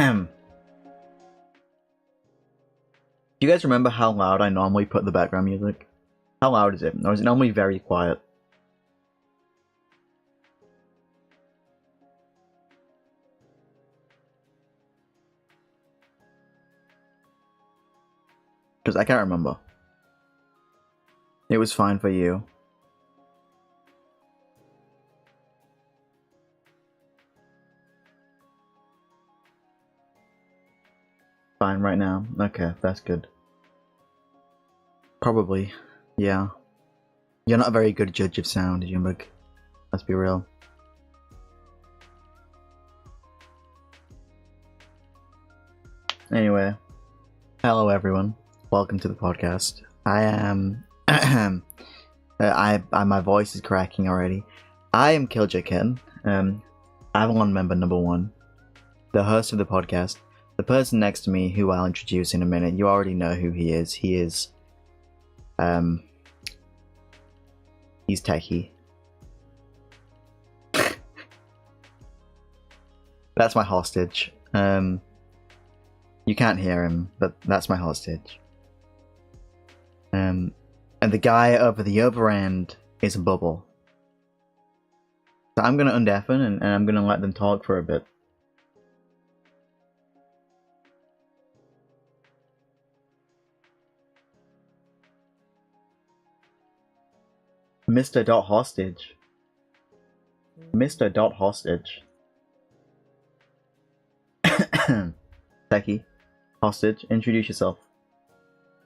Do you guys remember how loud I normally put the background music? How loud is it? Or is it normally very quiet? Because I can't remember. It was fine for you. Fine right now. Okay, that's good. Probably. Yeah. You're not a very good judge of sound, Junbug. Let's be real. Anyway. Hello everyone. Welcome to the podcast. I am... my voice is cracking already. I am Kiljo Avalon member number 1. The host of the podcast. The person next to me, who I'll introduce in a minute, you already know who he is. He is... He's Teki. That's my hostage. You can't hear him, but that's my hostage. And the guy over the other end is a bubble. So I'm gonna undeafen and I'm gonna let them talk for a bit. Mr. Dot Hostage. Mr. Dot Hostage. Teki. Hostage, introduce yourself.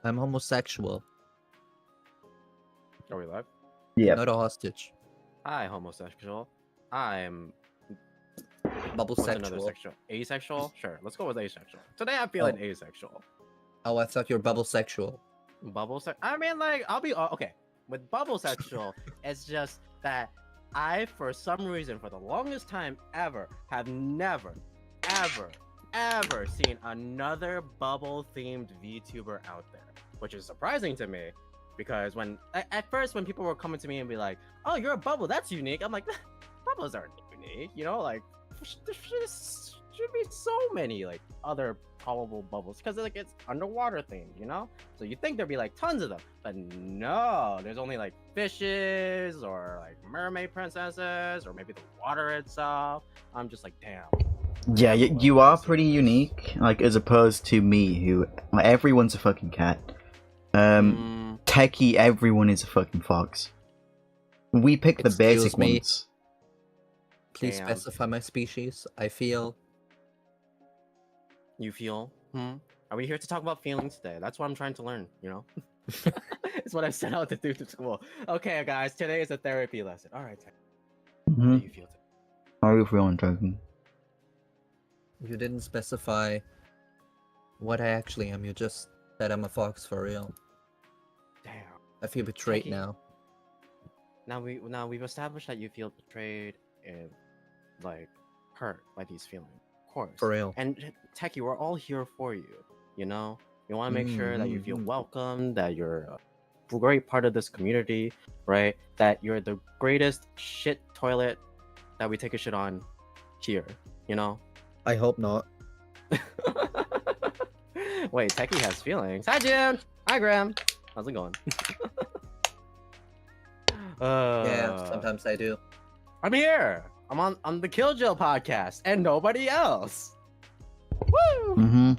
I'm homosexual. Are we live? Yeah. Not a hostage. Hi, homosexual. I'm... Bubble What's another sexual. sexual? Asexual? Sure, let's go with asexual. Today I'm feeling asexual. Oh, I thought you were bubble sexual. Bubble sex? I mean, like, I'll be... okay, with bubble sexual, it's just that I, for some reason, for the longest time ever, have never, ever seen another bubble-themed VTuber out there. Which is surprising to me, because when... At first, when people were coming to me and be like, oh, you're a bubble, that's unique. I'm like, bubbles aren't unique, you know? Like, there should be so many, like, other probable bubbles, because like it's underwater themed, you know? So you think there'd be like tons of them, but no, there's only like fishes or like mermaid princesses or maybe the water itself. I'm just like, damn. Yeah, you are pretty unique, like, as opposed to me, who... Like, everyone's a fucking cat. Teki, everyone is a fucking fox. We pick the basic ones. Please specify my species. I feel... You feel? Are we here to talk about feelings today? That's what I'm trying to learn, you know? It's what I set out to do to school. Okay, guys, today is a therapy lesson. All right, How do you feel today? How are you feeling, Teki? You didn't specify what I actually am. You just said I'm a fox for real. Damn. I feel betrayed Teki. now. Now we've established that you feel betrayed and like hurt by these feelings. Of course. For real. And Teki, we're all here for you. You know, we want to make sure that you feel welcome, that you're a great part of this community, right? That you're the greatest shit toilet that we take a shit on here. You know. I hope not. Wait, Teki has feelings. Hi, June. Hi, Graham. How's it going? Yeah, sometimes I do. I'm here. I'm on the Kiljo podcast and nobody else. Woo!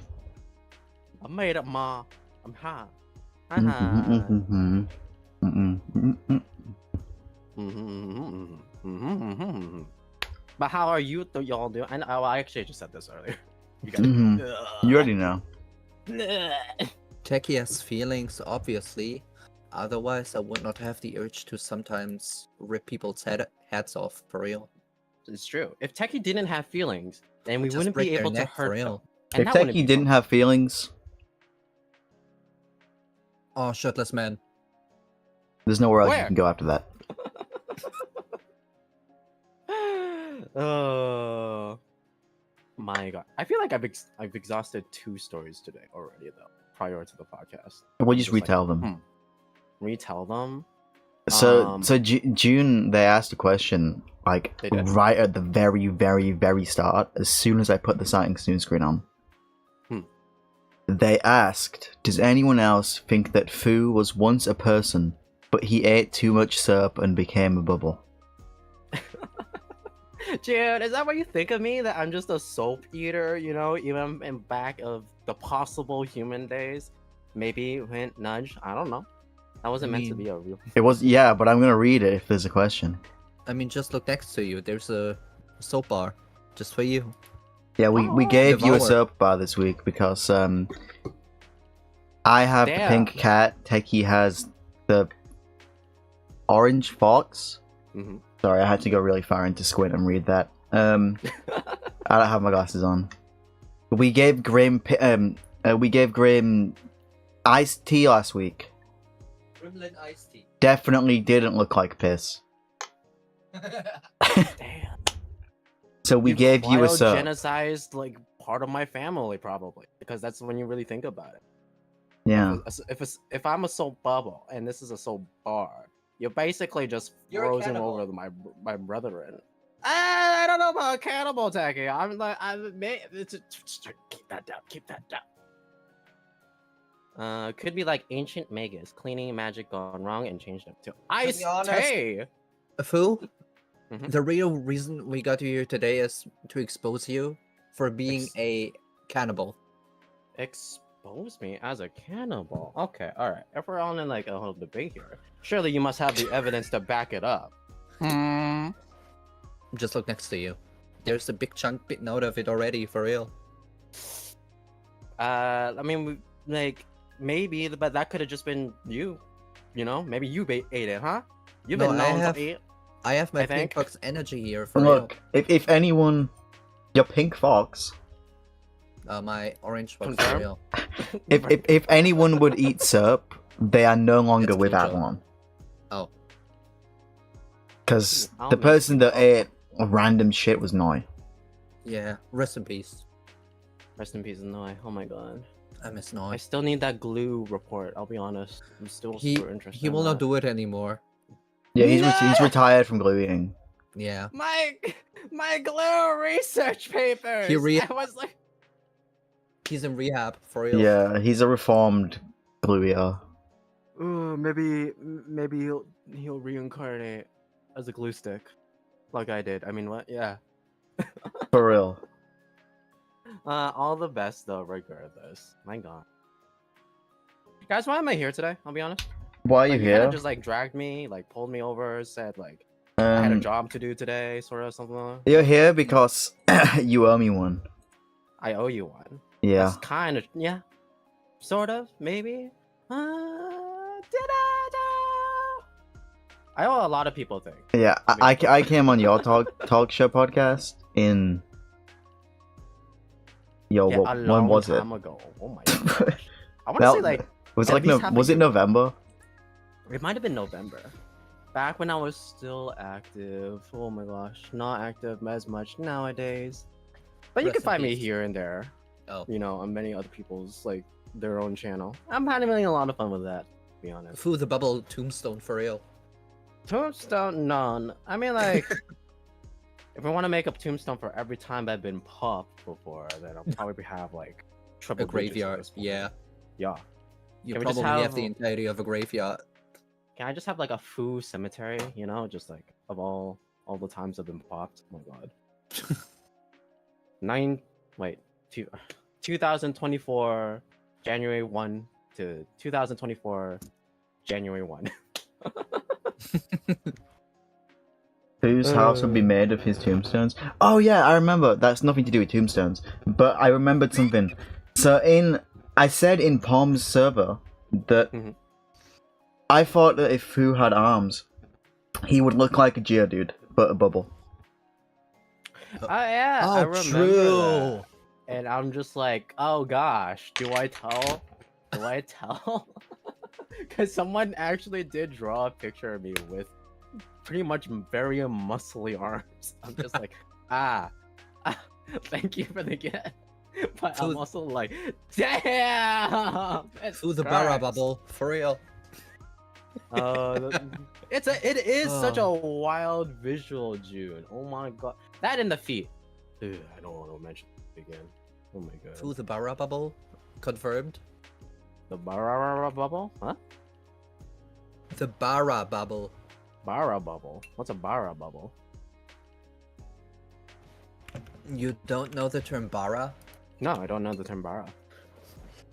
I made it, ma. I'm hot. But how are you y'all doing? And I actually just said this earlier. You guys, You already know. Teki has feelings, obviously. Otherwise, I would not have the urge to sometimes rip people's heads off, for real. It's true. If Teki didn't have feelings, then we Just wouldn't break be their able to neck, for hurt real. them. And If that wouldn't Teki be didn't fun. have feelings, Oh, shirtless man. there's nowhere else you Where? can go after that. Oh my god! I feel like I've exhausted 2 stories today already, though. Prior to the podcast, We'll just like, retell them. retell them. So June, they asked a question, like, They did. right at the very, very, very start, as soon as I put the sighting soon screen on. They asked, does anyone else think that Fuu was once a person, but he ate too much syrup and became a bubble? Dude, is that what you think of me? That I'm just a soap eater, you know, even in back of the possible human days? Maybe hint, nudge, I don't know. That wasn't meant to be a real... It was, yeah, but I'm gonna read it if there's a question. I mean, just look next to you. There's a soap bar just for you. Yeah, we gave you a soap bar this week because I have the pink cat, Teki has the orange fox. Mm-hmm. Sorry, I had to go really far into Squid and read that. I don't have my glasses on. We gave Grim iced tea last week. Gremlin iced tea. Definitely didn't look like piss. Damn. So we gave you a soap. Genocized like part of my family probably, because that's when you really think about it. Yeah. If I'm a soap bubble and this is a soap bar, you're basically just frozen over my brethren. I don't know about cannibal Teki. I'm like, keep that down. Could be like ancient magus, cleaning magic gone wrong and changed them to iced tea. Fuu, the real reason we got you here today is to expose you for being a cannibal. Expose me as a cannibal? Okay, alright. If we're on in like a whole debate here, surely you must have the evidence to back it up. Just look next to you. There's a big chunk bitten out of it already, for real. I mean, like, maybe, but that could have just been you. You know? Maybe you ate it, huh? You've been known to eat. I have my pink fox energy here, for Look, real. if anyone... Your pink fox... My orange fox, for real. if anyone would eat syrup, they are no longer with Kiljo. Avalon. Oh. Because the person that ate random shit was Noi. Yeah, rest in peace. Rest in peace, Noi. Oh my god. I miss Noi. I still need that glue report, I'll be honest. I'm still super interested. He will not do it anymore. Yeah, he's retired from glue eating. Yeah. My glue research papers! I was like... He's in rehab, for real. Yeah, he's a reformed glue eater. Ooh, maybe he'll reincarnate as a glue stick. Like I did. I mean, what? Yeah. For real. All the best though, regardless. My god. Guys, why am I here today? I'll be honest. Why are you You here? kind of just like dragged me, like pulled me over, said like I had a job to do today, sort of something like that. You're here because you owe me one. I owe you one. Yeah. That's kind of, yeah. Sort of, maybe. Did I know? I owe a lot of people things. Yeah, I came on your talk show podcast in... Yo, Yeah, when was it? Ago. Oh my gosh. I want to say like... Was it November? It might have been November. Back when I was still active. Oh my gosh. Not active as much nowadays. But you can find me here and there. Oh. You know, on many other people's, like, their own channel. I'm having a lot of fun with that, to be honest. Fuu the Bubble tombstone, for real. Tombstone? None. I mean, like... if we want to make a tombstone for every time I've been popped before, then I'll probably have, like, triple A graveyard, yeah. Yeah. You Can we just probably have have- the entirety of a graveyard. Can I just have, like, a Fuu cemetery, you know? Just, like, of all the times I've been popped? Oh my god. 2024 January 1 to 2024 January 1. Whose house would be made of his tombstones? Oh yeah, I remember. That's nothing to do with tombstones. But I remembered something. So I said in Palm's server that I thought that if Fuu had arms, he would look like a Geodude, but a bubble. Yeah, Oh, I remember true. that. And I'm just like, oh gosh, do I tell? Because someone actually did draw a picture of me with pretty much very muscly arms. I'm just like, thank you for the gift. But I'm also like, damn! Fuu the Bubble, for real. It is such a wild visual, June. Oh my god. That and the feet. Ugh, I don't want to mention it again. Oh my god. Fuu the Bubble. confirmed. The Bara Bubble? Huh? The Bara Bubble. Bara Bubble? What's a Bara Bubble? You don't know the term Bara? No, I don't know the term Bara.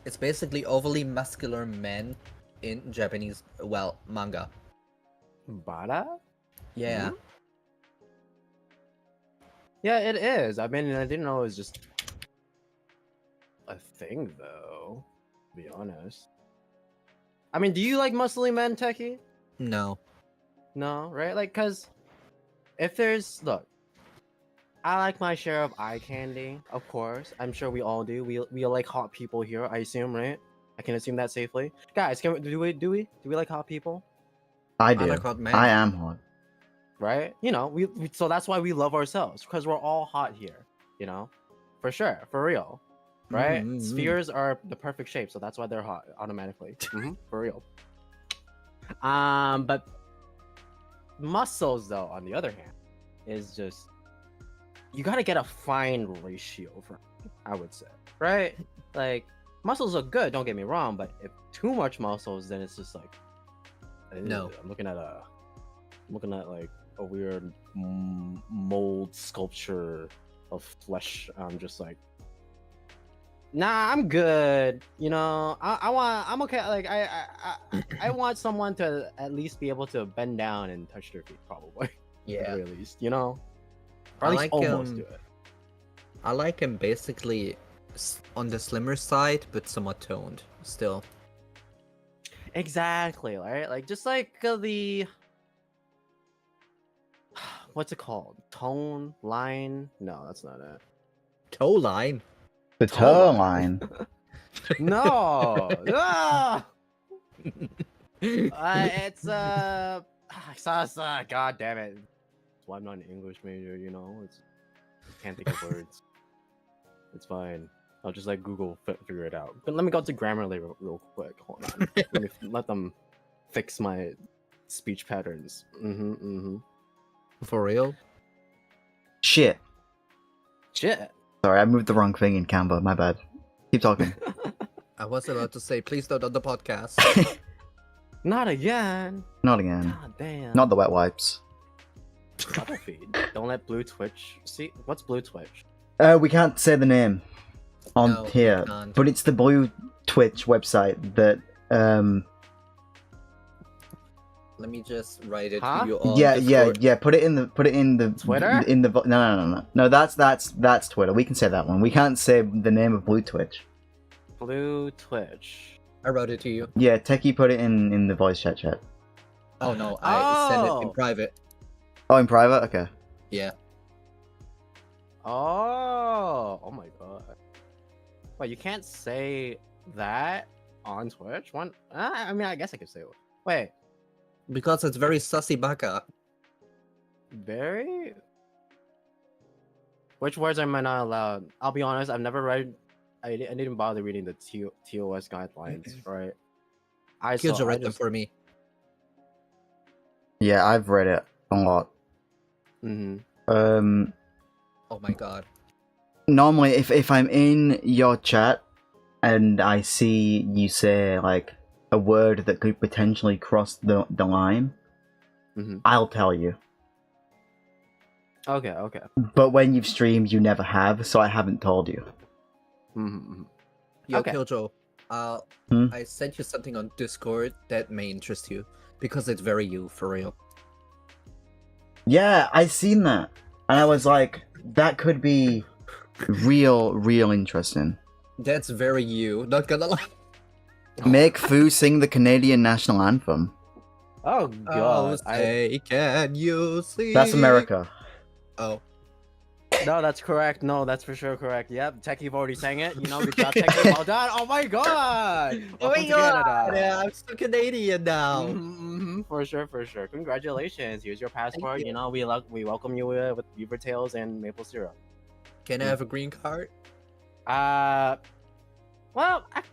It's basically overly muscular men in Japanese, manga. Bara? Yeah. Hmm? Yeah, it is. I mean, I didn't know it was just a thing, though. To be honest. I mean, do you like muscly men, Teki? No. No, right? Like, cause if there's look, I like my share of eye candy, of course. I'm sure we all do. We like hot people here, I assume, right? I can assume that safely. Guys, do we like hot people? I I do. like hot men. I am hot. Right? You know, we so that's why we love ourselves, because we're all hot here, you know? For sure, for real. Right? Mm-hmm. Spheres are the perfect shape, so that's why they're hot automatically. For real. But muscles, though, on the other hand, is just you gotta get a fine ratio for, I would say, right? Like muscles are good, don't get me wrong, but if too much muscles, then it's just like, No. I'm looking at like a weird mold sculpture of flesh. I'm just like, nah, I'm good. You know, I'm okay. Like I want someone to at least be able to bend down and touch their feet, probably. At the Yeah. very least, you know, or I at least like, almost do it. I like him basically on the slimmer side, but somewhat toned still. Exactly, right? Like just like the what's it called? Tone line? No, that's not it. Toe line. The toe line. No. Ah! It's God damn it. That's why I'm not an English major, you know. I can't think of words. It's fine. I'll just let Google figure it out. But let me go to Grammarly real quick. Hold on. let them fix my speech patterns. For real? Shit. Shit. Sorry, I moved the wrong thing in Canva. My bad. Keep talking. I was about to say, please don't on the podcast. Not again. Not again. God damn. Not the wet wipes. Double feed. Don't let Blue Twitch. See, what's Blue Twitch? We can't say the name on No, we here, can't. but it's the Blue Twitch website that Let me just write it Huh? to you on yeah, Discord. put it in the Twitter? in the no, that's Twitter. We can say that one. We can't say the name of Blue Twitch. Blue Twitch. I wrote it to you. Yeah, Teki put it in the voice chat. Oh no, I sent it in Oh. private. Oh, in private? Okay. Yeah. Oh my god. Wait, you can't say that on Twitch? I mean, I guess I could say it. Wait, Because it's very sussy baka. very? Which words am I not allowed? I'll be honest, I've never read. I didn't bother reading the TOS guidelines, right? Kiljo read them for me. Yeah, I've read it a lot. Mm-hmm. Oh my god. Normally, if I'm in your chat and I see you say like a word that could potentially cross the line, Mm-hmm. I'll tell you. Okay. Okay. But when you've streamed, you never have, so I haven't told you. Mm-hmm. Yo, Okay. Kiljo. Hmm? I sent you something on Discord that may interest you. Because it's very you, for real. Yeah, I seen that, and I was like, that could be real interesting. That's very you, not gonna lie. Make Fuu sing the Canadian national anthem. Oh Oh, god. say, can you see? That's America. Oh. No, that's correct. No, that's for sure correct. Yep, Tech, you've already sang it. You know, good job, Tech. Well done. Oh my god. Welcome to Canada. Yeah, I'm so Canadian now. For sure. Congratulations. Here's your passport. you. You know, we welcome you with beaver tails and maple syrup. Can I have a green card?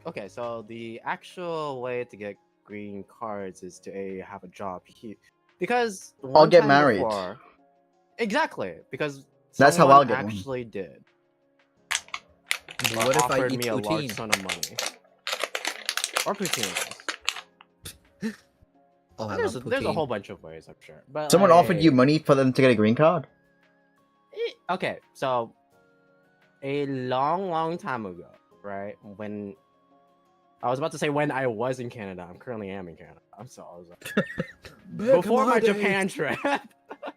Okay. So the actual way to get green cards is to have a job here, because one get time married. Exactly, because That's how someone I'll get one. actually did. or What if I offered eat me a large poutine? sum of money. Or poutine. Oh, I There's love there's a poutine. whole bunch of ways, I'm sure. But Someone offered you like, money for them to get a green card? okay, so a long time ago, right? When I was about to say when I was in Canada, I'm currently am in Canada. I'm so I was like, before my Japan trip.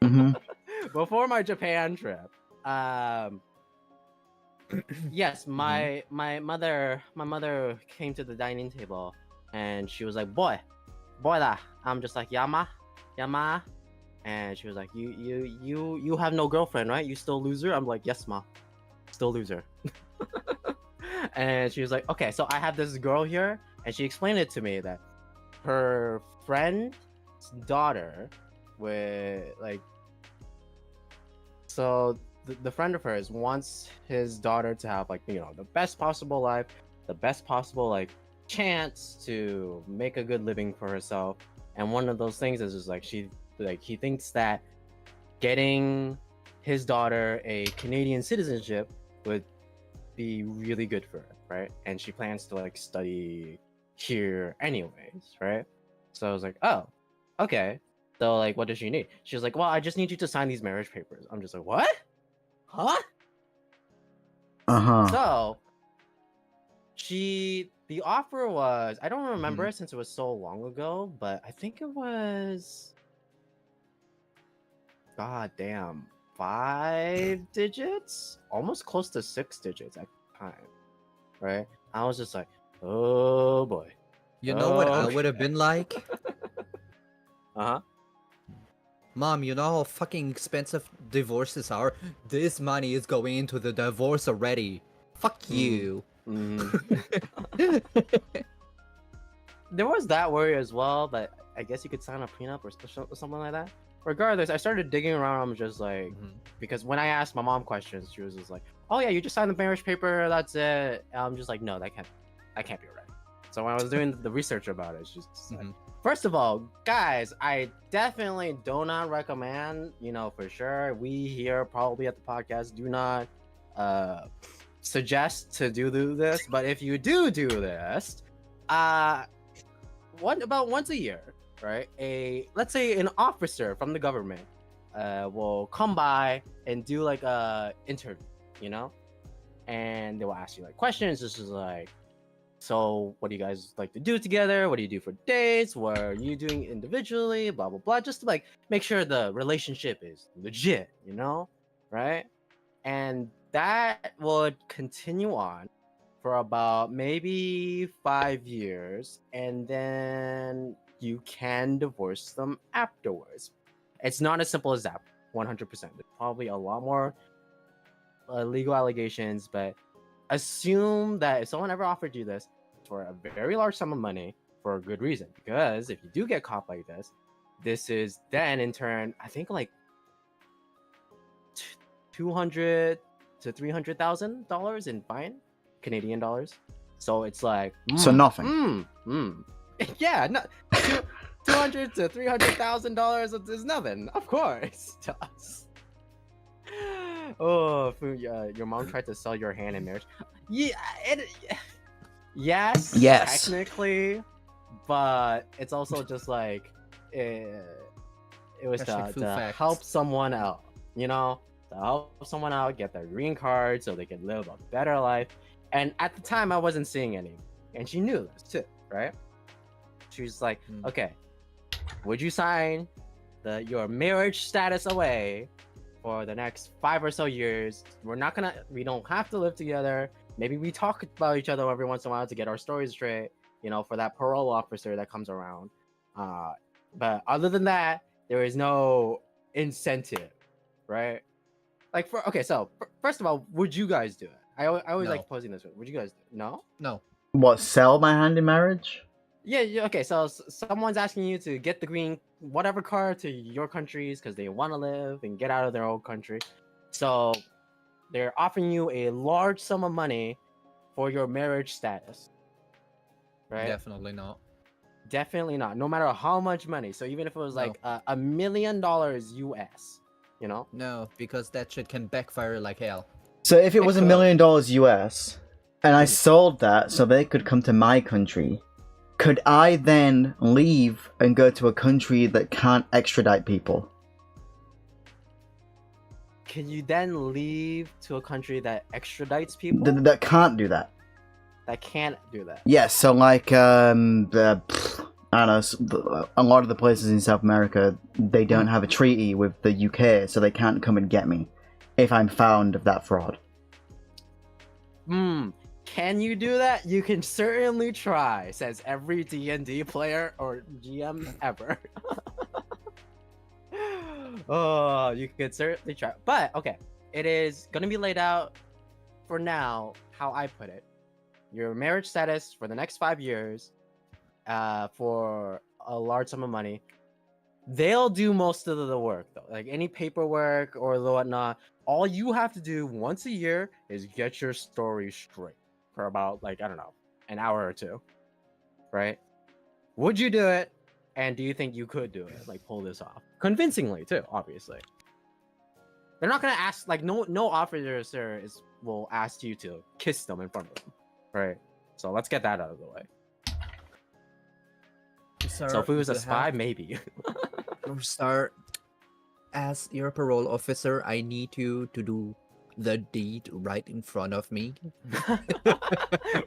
Mm-hmm. Before my Japan trip, yes, my mother came to the dining table and she was like, boy da. I'm just like, yama, and she was like, you have no girlfriend, right? You still loser? I'm like, yes, ma, still loser. And she was like, okay, so I have this girl here, and she explained it to me that her friend's daughter with like, so the friend of hers wants his daughter to have like, you know, the best possible life, the best possible like chance to make a good living for herself. And one of those things is just like he thinks that getting his daughter a Canadian citizenship would be really good for her, right? And she plans to like study here anyways, right? So I was like, oh, okay. So like, what does she need? She was like, well, I just need you to sign these marriage papers. I'm just like, what? Huh? Uh-huh. So the offer was, I don't remember since it was so long ago, but I think it was, god damn, 5 digits, almost close to 6 digits at the time, right? I was just like, oh boy. You know what I would have been like? Uh-huh. Mom, you know how fucking expensive divorces are? This money is going into the divorce already. Fuck you. There was that worry as well, but I guess you could sign a prenup or something like that. Regardless, I started digging around. I'm just like, because when I asked my mom questions, she was just like, "Oh yeah, you just signed the marriage paper. That's it." And I'm just like, "No, that can't be right." So when I was doing the research about it, she's just like, first of all, guys, I definitely do not recommend. You know, for sure, we here probably at the podcast do not suggest to do this. But if you do this, about once a year, right? Let's say an officer from the government will come by and do like a interview, you know, and they will ask you like questions. This is like, so what do you guys like to do together? What do you do for dates? What are you doing individually? Blah blah blah. Just to like make sure the relationship is legit, you know, right? And that would continue on for about maybe 5 years, and then you can divorce them afterwards. It's not as simple as that. 100%. There's probably a lot more legal allegations, but assume that if someone ever offered you this for a very large sum of money for a good reason, because if you do get caught like this is then in turn, I think like $200,000 to $300,000 in fine, Canadian dollars. So it's like So nothing. Yeah, no, $200,000 to $300,000 is nothing, of course, to us. Oh, your mom tried to sell your hand in marriage. Yeah, yes, technically, but it's also just like it was to help someone out, you know, to help someone out get their green card so they can live a better life. And at the time, I wasn't seeing any, and she knew this too, right? She was like, "Okay, would you sign your marriage status away for the next 5 or so years? We don't have to live together. Maybe we talk about each other every once in a while to get our stories straight, you know, for that parole officer that comes around. But other than that, there is no incentive, right? Like, so first of all, would you guys do it? I always No. like posing this. Would you guys do it? No? No. What, sell my hand in marriage? Yeah, okay, so someone's asking you to get the green whatever card to your countries because they want to live and get out of their old country. So they're offering you a large sum of money for your marriage status. Right? Definitely not. Definitely not. No matter how much money. So even if it was like $1 million US, you know? No, because that shit can backfire like hell. So if it was $1 million US, and I sold that so they could come to my country, could I then leave and go to a country that can't extradite people? Can you then leave to a country that extradites people? That can't do that. That can't do that. Yes, so like I don't know, a lot of the places in South America, they don't have a treaty with the UK, so they can't come and get me if I'm found of that fraud. Can you do that? You can certainly try, says every D&D player or GM ever. Oh, you could certainly try. But, okay, it is going to be laid out for now, how I put it. Your marriage status for the next 5 years, for a large sum of money. They'll do most of the work, though. Like any paperwork or the whatnot. All you have to do once a year is get your story straight for about, like, I don't know, an hour or two. Right? Would you do it? And do you think you could do it? Like, pull this off? Convincingly, too, obviously. They're not going to ask, like, no officer will ask you to kiss them in front of them. Right? So let's get that out of the way. Sir, So if it was a you spy, have- maybe. Sir, as your parole officer, I need you to do the deed right in front of me.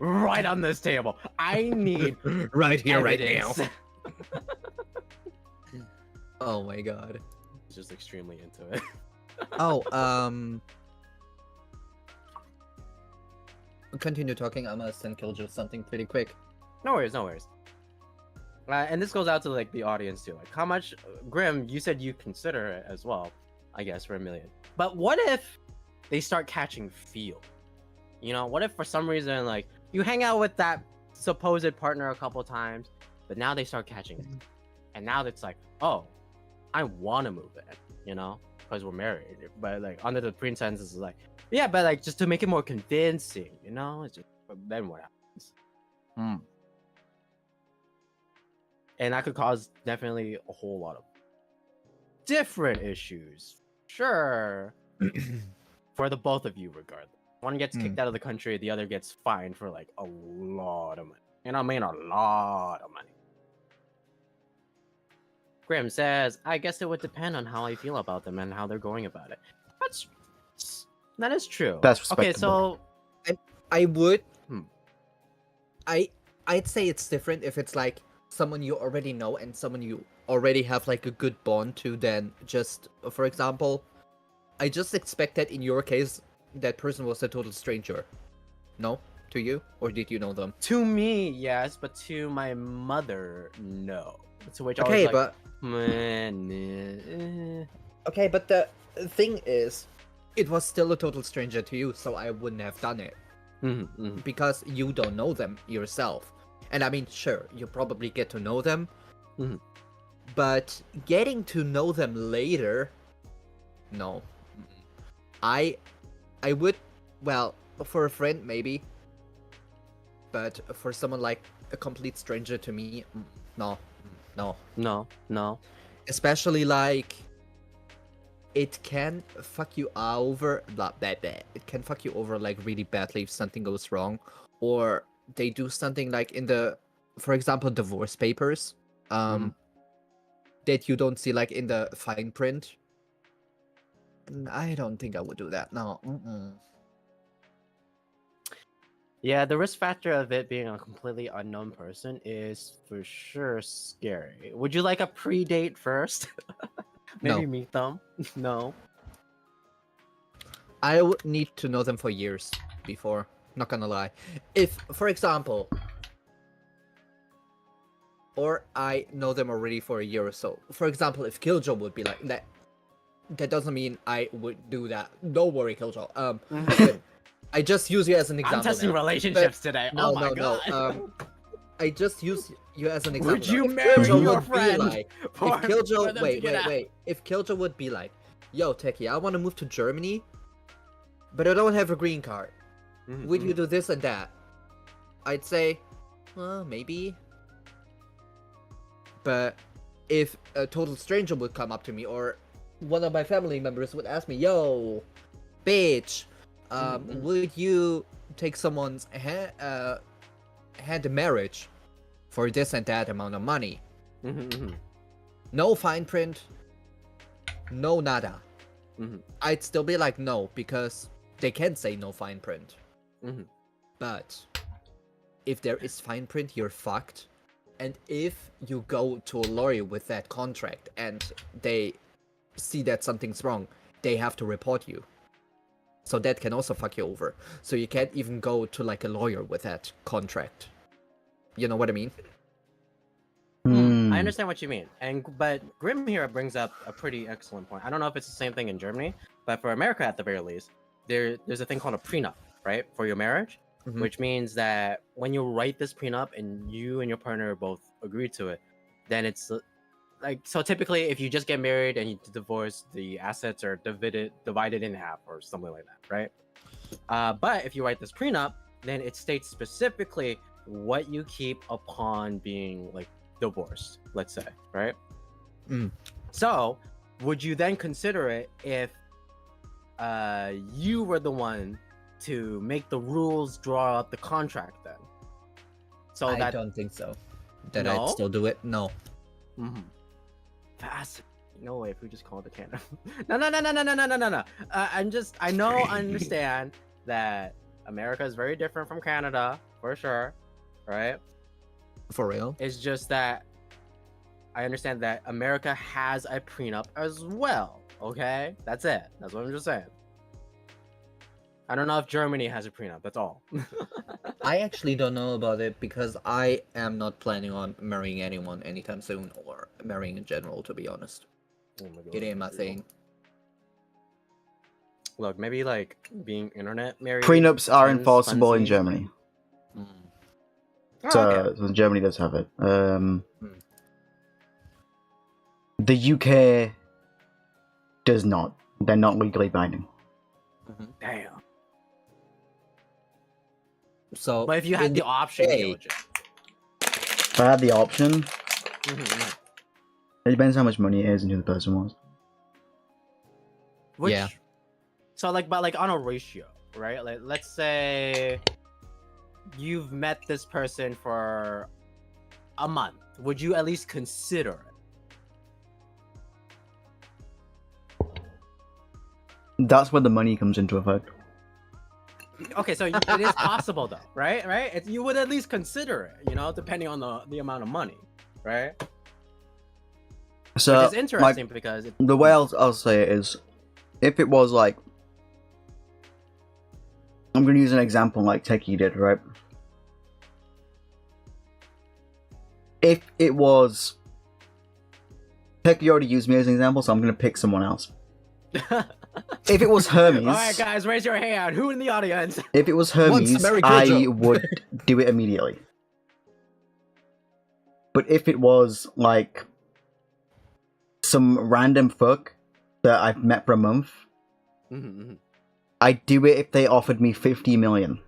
Right on this table. I need right here, evidence. right now. Oh my god. He's just extremely into it. Oh, continue talking. I'm gonna send Kiljo something pretty quick. No worries, no worries. And this goes out to like the audience too. Like, how much, Grim? You said you consider it as well, I guess, for $1 million. But what if they start catching feel? You know, what if for some reason, like, you hang out with that supposed partner a couple times, but now they start catching it, and now it's like, oh, I want to move in, you know, because we're married. But like under the pretense is like, yeah, but like just to make it more convincing, you know. It's just, then what happens? And that could cause definitely a whole lot of different issues. Sure. For the both of you, regardless. One gets kicked out of the country, the other gets fined for like a lot of money. And I mean a lot of money. Graham says, I guess it would depend on how I feel about them and how they're going about it. That is true. That's okay, respectable. so I would. I'd say it's different if it's like someone you already know and someone you already have like a good bond to. Then just, for example, I just expect that in your case, that person was a total stranger. No, to you, or did you know them? to me, yes, but to my mother, no. To which I Okay, was like, but meh. okay, but the thing is, it was still a total stranger to you, so I wouldn't have done it because you don't know them yourself. And I mean, sure, you probably get to know them, but getting to know them later, no. I would, well, for a friend maybe, but for someone like a complete stranger to me, no. No. Especially like, it can fuck you over, it can fuck you over like really badly if something goes wrong, or they do something like in the, for example, divorce papers, that you don't see like in the fine print. I don't think I would do that. No. Yeah, the risk factor of it being a completely unknown person is for sure scary. Would you like a pre-date first? Maybe No. meet them? No. I would need to know them for years before. Not gonna lie. If, for example, or I know them already for a year or so. For example, if Kiljo would be like that, that doesn't mean I would do that. Don't worry, Kiljo. I just use you as an example. I'm testing now. relationships today. No, oh my god. I just use you as an example. Would you If marry Kiljo your would be friend like, for- if Kiljo, for them to wait. get out? If Kiljo would be like, yo, Teki, I want to move to Germany, but I don't have a green card. Would you do this and that? I'd say, well, maybe. But if a total stranger would come up to me, or one of my family members would ask me, yo, bitch, would you take someone's hand in marriage for this and that amount of money. No fine print, no nada. I'd still be like, no, because they can say no fine print. But if there is fine print, you're fucked. And if you go to a lawyer with that contract and they see that something's wrong, they have to report you. So that can also fuck you over. So you can't even go to like a lawyer with that contract. You know what I mean? I understand what you mean, but Grim here brings up a pretty excellent point. I don't know if it's the same thing in Germany, but for America at the very least, there's a thing called a prenup, right, for your marriage, which means that when you write this prenup and you and your partner both agree to it, then it's like, so typically if you just get married and you divorce, the assets are divided in half or something like that, right? But if you write this prenup, then it states specifically what you keep upon being like divorced, let's say, right? So would you then consider it if you were the one to make the rules, draw up the contract then? So I don't think so. That No? I'd still do it? No. Fast. No way if we just call it the Canada. No. I understand that America is very different from Canada, for sure, right? For real? It's just that I understand that America has a prenup as well. Okay, that's it. That's what I'm just saying. I don't know if Germany has a prenup. That's all. I actually don't know about it because I am not planning on marrying anyone anytime soon or marrying in general, to be honest. Oh my God, It ain't my thing. Look, maybe like being internet married. Prenups are sounds enforceable in fancy. Germany. Oh, So, okay. so Germany does have it. The UK does not. They're not legally binding. Damn. So, But if you had in the option, UK, Kiljo. If I had the option, it depends how much money it is and who the person was. Which, Yeah. So like, but like on a ratio, right? Like, let's say you've met this person for a month. Would you at least consider it? That's where the money comes into effect. Okay, so it is possible though, right? Right? You would at least consider it, you know, depending on the amount of money, right? So, Which is interesting because the way I'll say it is, if it was like, I'm going to use an example like Teki did, right? If it was, Teki already used me as an example, so I'm going to pick someone else. If it was Hermes, all right, guys, raise your hand. Who in the audience? if it was Hermes, marry I Kiljo. would do it immediately. But if it was like some random fuck that I've met for a month, I'd do it if they offered me 50 million.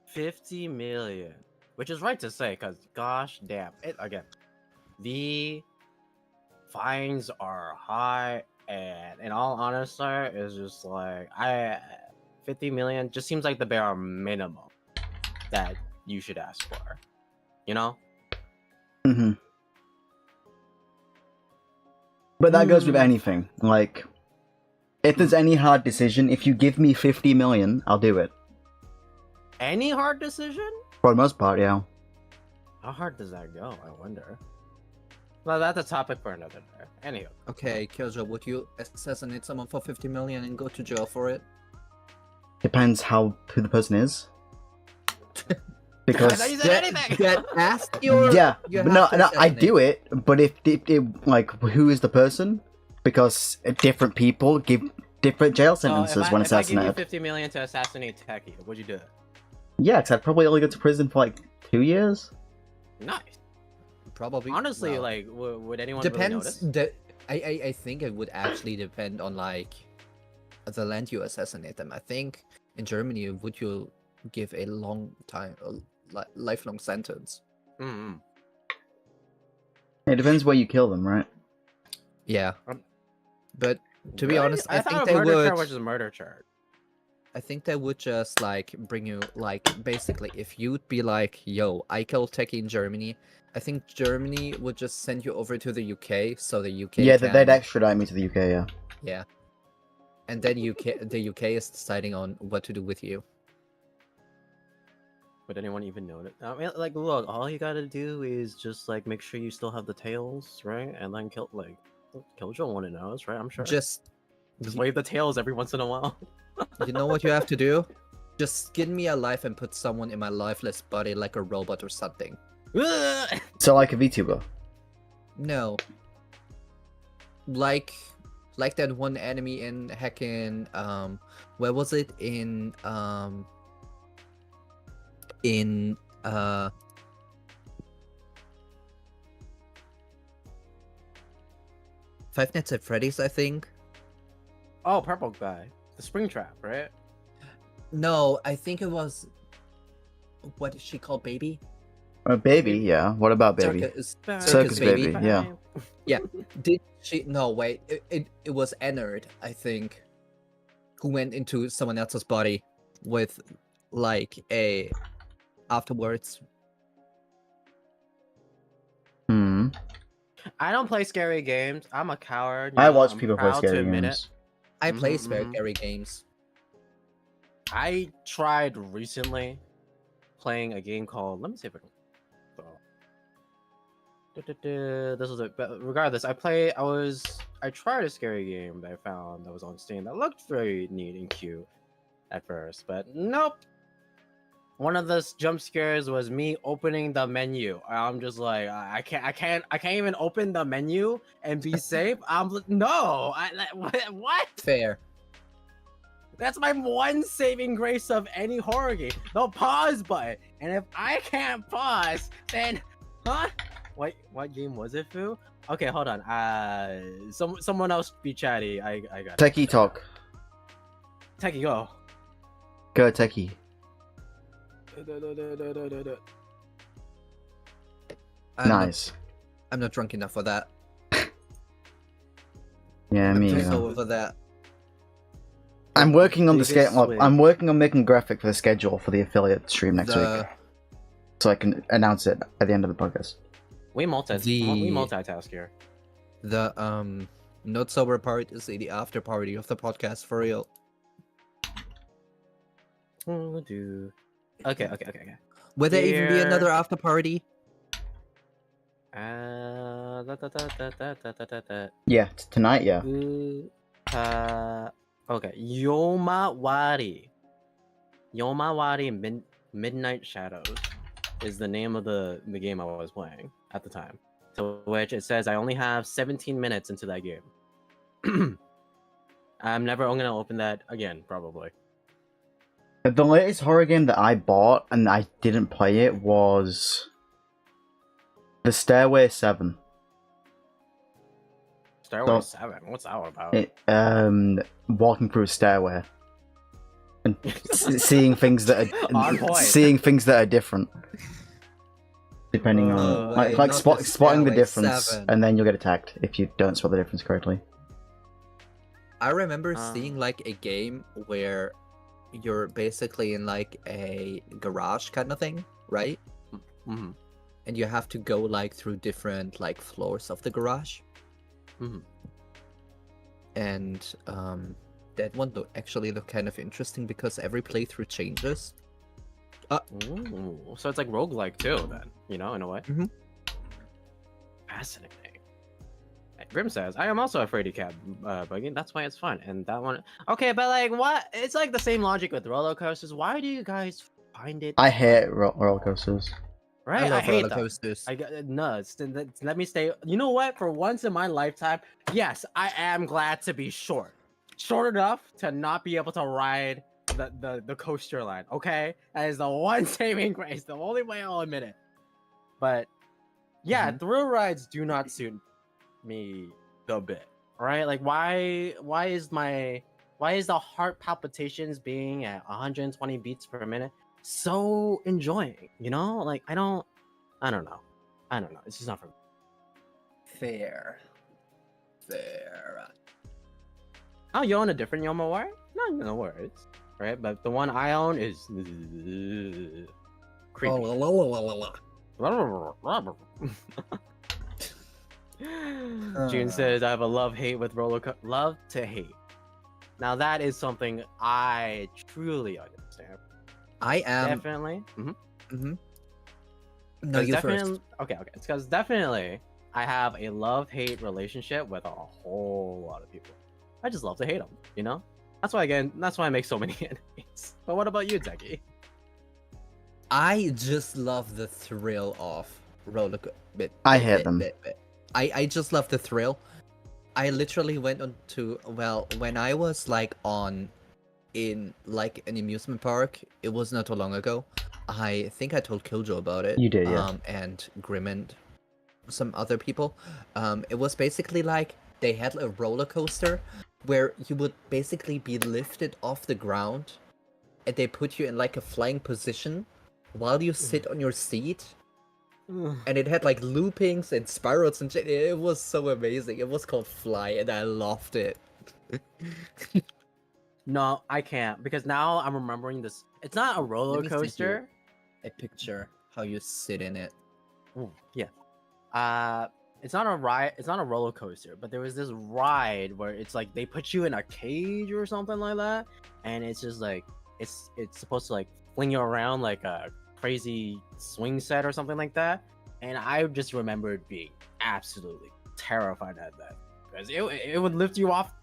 50 million, which is right to say, because gosh damn it again, the fines are high, and in all honesty, it's just like 50 million just seems like the bare minimum that you should ask for, you know? But that goes with anything. Like, if there's any hard decision, if you give me 50 million, I'll do it. Any hard decision? For the most part, yeah. How hard does that go? I wonder. Well, that's a topic for another day. Anywho. Okay, Kiljo, would you assassinate someone for 50 million and go to jail for it? Depends who the person is. Because You said anything. Get asked your... yeah, you but have no, to I assassinate. do it. But if like, who is the person? Because different people give different jail sentences when if I give you assassinated. 50 million to assassinate Teki, would you do it? Yeah, because I'd probably only go to prison for like 2 years. Nice. Probably. Honestly, no. like, would anyone Depends. really notice? I think it would actually depend on like the land you assassinate them. I think in Germany, would you give a long time, lifelong sentence? It depends where you kill them, right? Yeah. But to be Really? honest, I think thought they a murder would. charge was a murder charge. I think they would just like bring you like basically if you'd be like, yo, I killed Teki in Germany, I think Germany would just send you over to the UK so the UK Yeah, can they'd extradite me to the UK. Yeah. yeah. And then the UK is deciding on what to do with you. Would anyone even know it? I mean, like, look, all you gotta do is just like make sure you still have the tails, right? And then Kiljo one knows, right? I'm sure. Just wave the tails every once in a while. you know what you have to do? Just skin me alive and put someone in my lifeless body like a robot or something. So like a VTuber. No. Like that one enemy in heckin' where was it? In Five Nights at Freddy's, I think. Oh, purple guy. The spring trap, right? No, I think it was what is she called, Baby? Baby, yeah. What about Baby? Circus Baby, yeah. Yeah. Did she? No, wait. It was Ennard, I think, who went into someone else's body with like a afterwards. I don't play scary games. I'm a coward. I watch people play scary games. I play scary games. I tried recently playing a game called. Let me see if I can. This was it. But regardless, I tried a scary game that I found that was on Steam that looked very neat and cute at first, but nope. One of the jump scares was me opening the menu. I'm just like, I can't even open the menu and be safe. What? Fair. That's my one saving grace of any horror game. The pause button. And if I can't pause, then, huh? What game was it, Fuu? Okay, hold on. Someone else be chatty. I got it. Teki talk. Teki, go. Go, Teki. Nice. I'm not drunk enough for that. Yeah, me I'm so either. over that. I'm working on the schedule. I'm working on making a graphic for the schedule for the affiliate stream next week, so I can announce it at the end of the podcast. We multitask here. The not sober part is the after party of the podcast for real. Okay. Will there even be another after party? Yeah, tonight, yeah. Okay. Yomawari Midnight Shadows is the name of the game I was playing at the time. To which it says I only have 17 minutes into that game. I'm never gonna open that again, probably. The latest horror game that I bought and I didn't play it was The Stairway 7. Stairway 7? What's that about? Walking through a stairway and seeing things that are different. Depending on spotting the difference, 7. And then you'll get attacked if you don't spot the difference correctly. I remember seeing like a game where you're basically in like a garage kind of thing, right? Mm-hmm. And you have to go like through different like floors of the garage. Mm-hmm. And that one actually looked kind of interesting because every playthrough changes. Ooh, so it's like roguelike too, then, in a way. Mm-hmm. Fascinating. Grim says, I am also afraid of cab bugging. That's why it's fun. And that one, okay, but like, what? It's like the same logic with roller coasters. Why do you guys find it? I hate roller coasters. Right? I hate roller coasters. I got nuts. Let me stay. You know what? For once in my lifetime, yes, I am glad to be short enough to not be able to ride the coaster line. Okay, that is the one saving grace. The only way I'll admit it. But yeah, thrill rides do not suit me a bit. Right? Like, why is the heart palpitations being at 120 beats per minute so enjoying? Like, I don't know. It's just not for me. Fair. Oh, you're on a different Yomawari? No worries. right? But the one I own is creepy. June says, I have a love-hate with love to hate. Now that is something I truly understand. I am Definitely. No, you first. Okay. It's because definitely I have a love-hate relationship with a whole lot of people. I just love to hate them, you know? That's why I make so many enemies. But what about you, Teki? I just love the thrill of roller coaster. I hate them. I just love the thrill. I literally went on to when I was like in like an amusement park. It was not too long ago. I think I told Kiljo about it. You did, yeah. And Grim and some other people. It was basically like they had a roller coaster where you would basically be lifted off the ground, and they put you in like a flying position while you sit on your seat. And it had like loopings and spirals and shit. It was so amazing. It was called Fly, and I loved it. No, I can't, because now I'm remembering this. It's not a roller coaster. A picture how you sit in it. Yeah. It's not a ride. It's not a roller coaster, but there was this ride where it's like they put you in a cage or something like that, and it's just like it's supposed to like fling you around like a crazy swing set or something like that. And I just remembered being absolutely terrified at that, because it would lift you off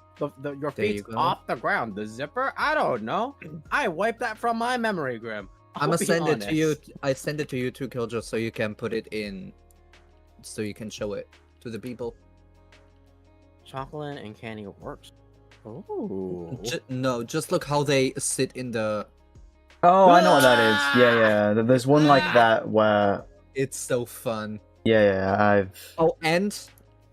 your feet off the ground. The zipper, I don't know. I wiped that from my memory, Grim. I'm gonna send it to you. I send it to you too, Kiljo, so you can put it in, so you can show it to the people. Chocolate and candy works. Ooh. No, just look how they sit in the. Oh, I know what that is. Yeah. There's one like that where. It's so fun. Yeah, I've. Oh, and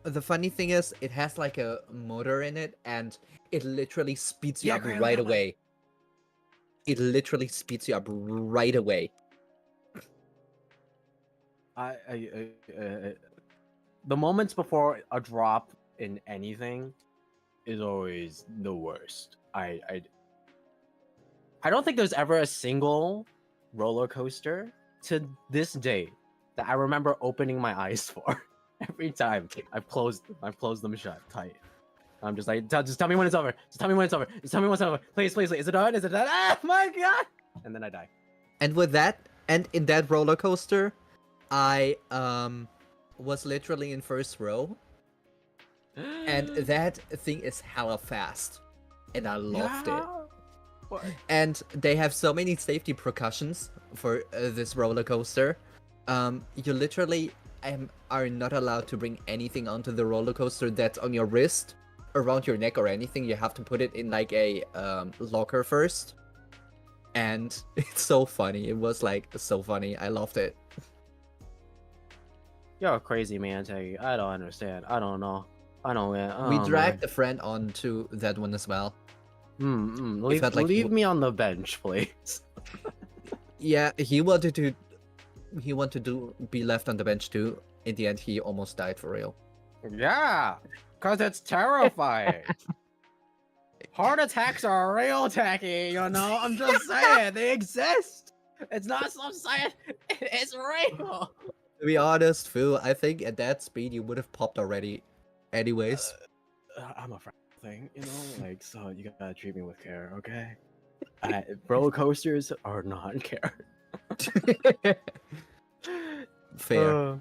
the funny thing is, it has like a motor in it, and it literally speeds you up right away. It literally speeds you up right away. The moments before a drop in anything is always the worst. I don't think there's ever a single roller coaster to this day that I remember opening my eyes for. Every time I've closed them shut tight. I'm just like, just tell me when it's over. Just tell me when it's over. Just tell me when it's over. Please. Is it done? Is it done? Ah, my God! And then I die. And with that, and in that roller coaster, I was literally in first row. And that thing is hella fast. And I loved it. What? And they have so many safety precautions for this roller coaster. You literally are not allowed to bring anything onto the roller coaster that's on your wrist, around your neck, or anything. You have to put it in like a locker first. And it's so funny. It was like so funny. I loved it. You're a crazy man, Teki. I don't understand. I don't know. We dragged a friend onto that one as well. Leave me on the bench, please. Yeah, he wanted to be left on the bench too. In the end, he almost died for real. Yeah, because it's terrifying. Heart attacks are real, Teki, you know? I'm just saying, they exist. It's not some science, it's real. To be honest, Fuu, I think at that speed you would have popped already anyways. I'm a thing, you know? Like, so you gotta treat me with care, okay? Roller coasters are not care. Fair.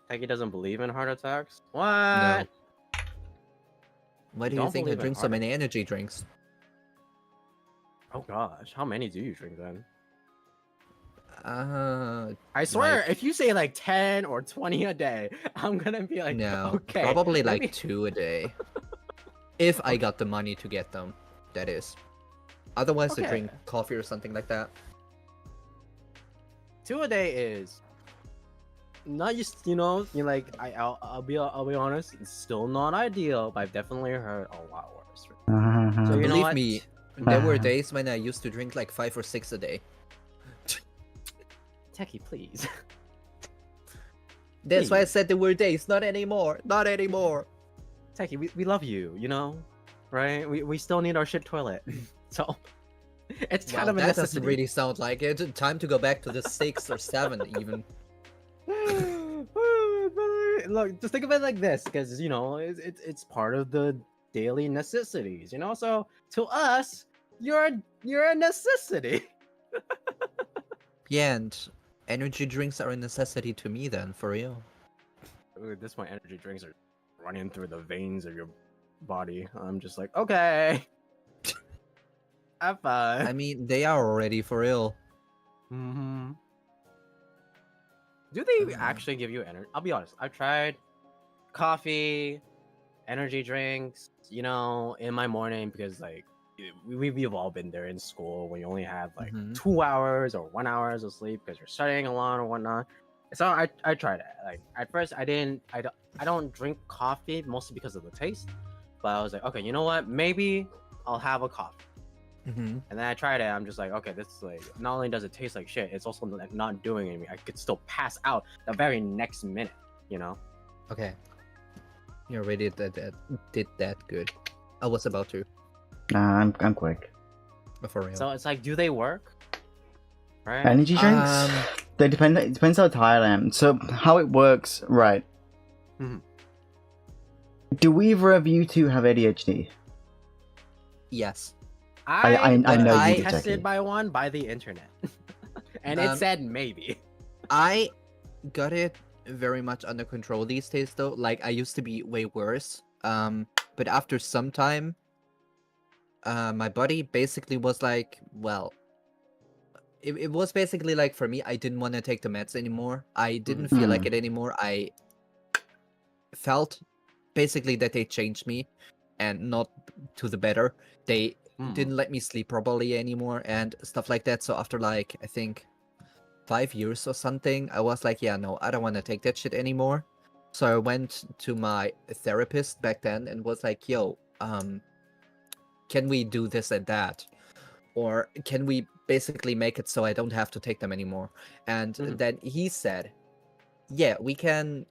Teki doesn't believe in heart attacks? What? No. Why do you Don't think I believe in drink so heart many energy drinks? Oh gosh, how many do you drink then? I swear, if you say like 10 or 20 a day, I'm gonna be like, no, okay. probably like 2 a day. If I got the money to get them, that is. Otherwise, I drink coffee or something like that. 2 a day is not just, you know, you're like, I'll be honest, it's still not ideal, but I've definitely heard a lot worse. So you know Believe what? me, there were days when I used to drink like 5 or 6 a day. Teki, please. That's why I said there were days. Not anymore. Not anymore. Teki, we love you, you know? Right? We still need our shit toilet. So It's kind Well, of a that doesn't necessity. really sound like it. Time to go back to the 6 or 7 even. Look, just think of it like this, because it's part of the daily necessities. So to us, you're a necessity. Yeah, and energy drinks are a necessity to me then, for real. Ooh, at this point, energy drinks are running through the veins of your body. I'm just like, okay, have fun. I mean, they are already for real. Mm-hmm. Do they actually give you energy? I'll be honest. I've tried coffee, energy drinks, in my morning, because like we've all been there in school when you only have like 2 hours or 1 hour of sleep because you're studying a lot or whatnot. So I tried it. Like at first I don't drink coffee mostly because of the taste, but I was like, okay, you know what? Maybe I'll have a coffee. And then I tried it. I'm just like, okay, this is like, not only does it taste like shit, it's also like not doing anything. I could still pass out the very next minute, Okay. You already did that good. I was about to. Nah, I'm quick. But for real. So it's like, do they work? Right? Energy drinks? They depend. It depends how tired I am. So how it works, right? Do either of you two have ADHD? Yes. I know you do, tested Teki. by the internet, and it said maybe. I got it very much under control these days, though. Like I used to be way worse. But after some time, my body basically was like, well, it was basically like for me, I didn't want to take the meds anymore. I didn't feel like it anymore. I felt basically that they changed me, and not to the better. They didn't let me sleep properly anymore and stuff like that. So after like, I think 5 years or something, I was like, yeah, no, I don't want to take that shit anymore. So I went to my therapist back then and was like, yo, can we do this and that? Or can we basically make it so I don't have to take them anymore? And then he said, yeah, we can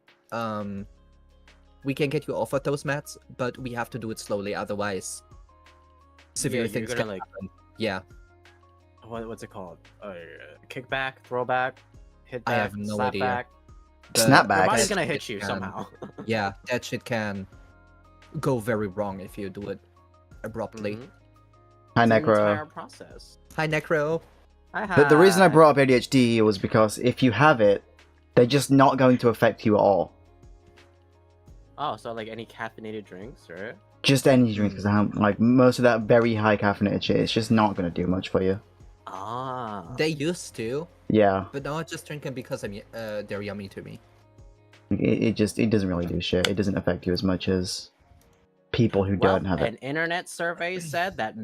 get you off of those meds, but we have to do it slowly, otherwise severe things can happen. Yeah. What's it called? Kickback, throwback, hit I back, have no slap idea. back. Snapback. Your body's that gonna hit shit you can- somehow. Yeah, that shit can go very wrong if you do it abruptly. Hi, It's an Necro. entire process. Hi, Necro. The reason I brought up ADHD was because if you have it, they're just not going to affect you at all. Oh, so like any caffeinated drinks, right? Just energy drinks, because like most of that very high caffeinated shit, it's just not going to do much for you. Ah. They used to, Yeah, but now I just drink them because they're yummy to me. it doesn't really do shit. It doesn't affect you as much as people who don't have An it. internet survey said that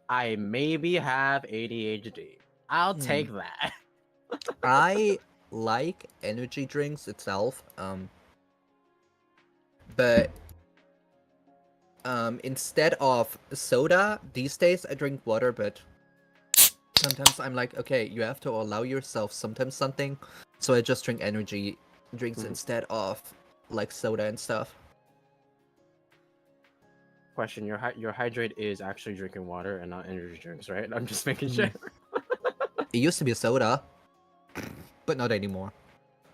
I maybe have ADHD. I'll take that. I like energy drinks itself, but instead of soda these days I drink water. But sometimes I'm like, okay, you have to allow yourself sometimes something, so I just drink energy drinks instead of like soda and stuff. Question: Your hydrate is actually drinking water and not energy drinks, right? I'm just making sure. It used to be a soda, but not anymore.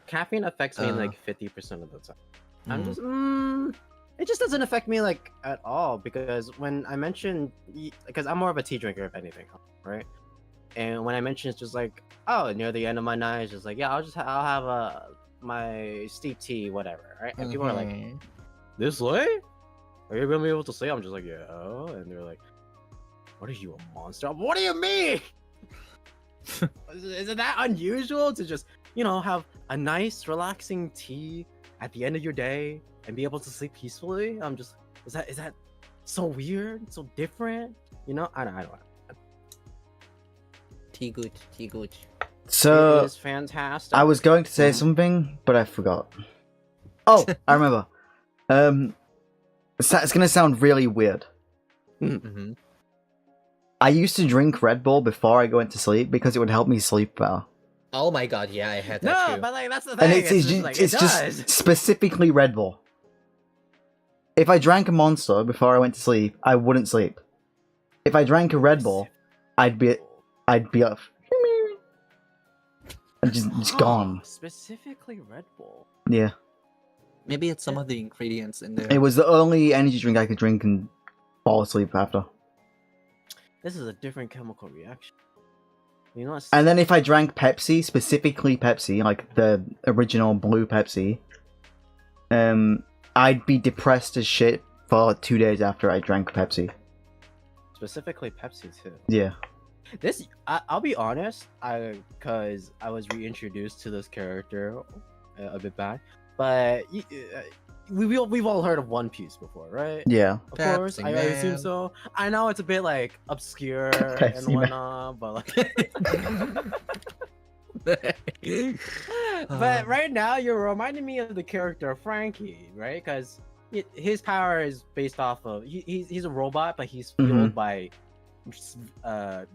Caffeine affects me like 50% of the time. I'm just it just doesn't affect me like at all, because when I mentioned, because I'm more of a tea drinker if anything, right? And when I mentioned, it's just like, oh, near the end of my night, it's just like, yeah, I'll have my steep tea, whatever, right? And people are like, this late? Are you gonna be able to sleep? I'm just like, yeah. And they're like, what are you, a monster? What do you mean? Isn't that unusual to just, have a nice, relaxing tea at the end of your day and be able to sleep peacefully? I'm just, is that so weird, so different? I don't know. Tea good. So It is fantastic. I was going to say something, but I forgot. Oh, I remember. It's gonna sound really weird. I used to drink Red Bull before I go into sleep because it would help me sleep better. Oh my god, yeah, I had that No, too. but like that's the thing. And it's just specifically Red Bull. If I drank a Monster before I went to sleep, I wouldn't sleep. If I drank a Red Bull, I'd be off. And just gone. Specifically Red Bull. Yeah. Maybe it's some of the ingredients in there. It was the only energy drink I could drink and fall asleep after. This is a different chemical reaction. You know. And then if I drank Pepsi, specifically Pepsi, like the original blue Pepsi, I'd be depressed as shit for 2 days after I drank Pepsi. Specifically Pepsi too. Yeah. I'll be honest, because I was reintroduced to this character a bit back, but we've all heard of One Piece before, right? Yeah. Of course, I assume so. I know it's a bit like obscure and whatnot, but like. But right now, you're reminding me of the character Frankie, right? Because his power is based off of he's a robot, but he's fueled by the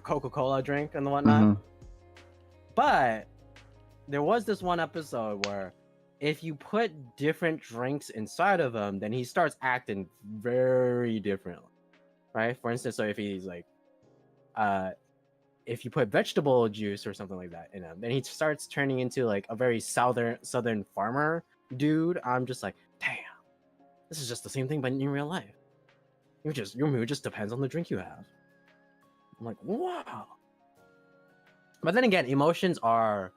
Coca-Cola drink and whatnot. But there was this one episode where if you put different drinks inside of him, then he starts acting very differently, right? For instance, so if he's like, if you put vegetable juice or something like that in him, then he starts turning into like a very southern farmer dude. I'm just like, damn, this is just the same thing, but in real life. Your mood just depends on the drink you have. I'm like, wow. But then again, emotions are,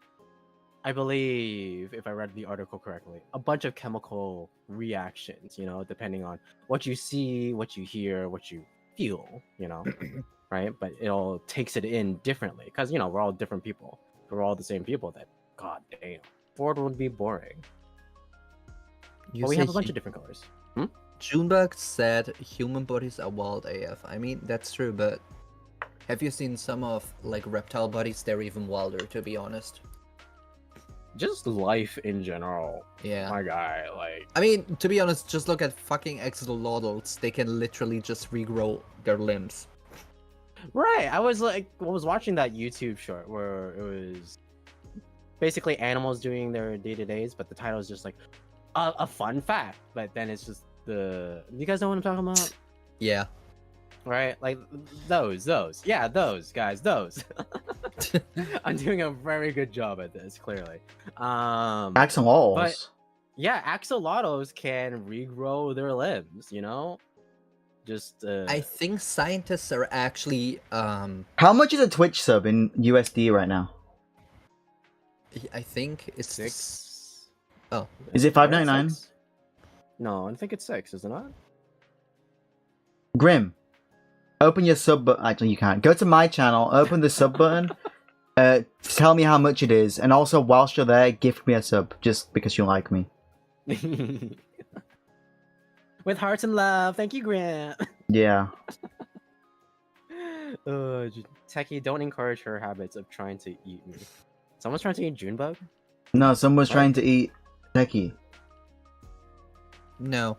I believe, if I read the article correctly, a bunch of chemical reactions, you know, depending on what you see, what you hear, what you feel, you know, right? But it all takes it in differently because, you know, we're all different people. We're all the same people that, god damn, Ford would be boring. But we have a bunch of different colors. Junebug said human bodies are wild AF. I mean, that's true, but have you seen some of, like, reptile bodies? They're even wilder, to be honest. Just life in general. Yeah. My guy, like... I mean, to be honest, just look at fucking axolotls. They can literally just regrow their limbs. Right, I was watching that YouTube short where it was basically animals doing their day-to-days, but the title is just like, a fun fact. But then it's just you guys know what I'm talking about? Yeah. Right? Like, those. Yeah, those, guys, those. I'm doing a very good job at this, clearly. Axolotls. But, yeah, axolotls can regrow their limbs, you know? Just, I think scientists are actually, How much is a Twitch sub in USD right now? I think it's... 6. Oh. Is it $5.99? No, I think it's 6, isn't it? Grim. Open your sub button. Actually, you can't. Go to my channel, open the sub button, tell me how much it is, and also, whilst you're there, gift me a sub, just because you like me. With hearts and love. Thank you, Grant. Yeah. Teki, don't encourage her habits of trying to eat me. Someone's trying to eat Junebug? No, someone's trying to eat Teki. No.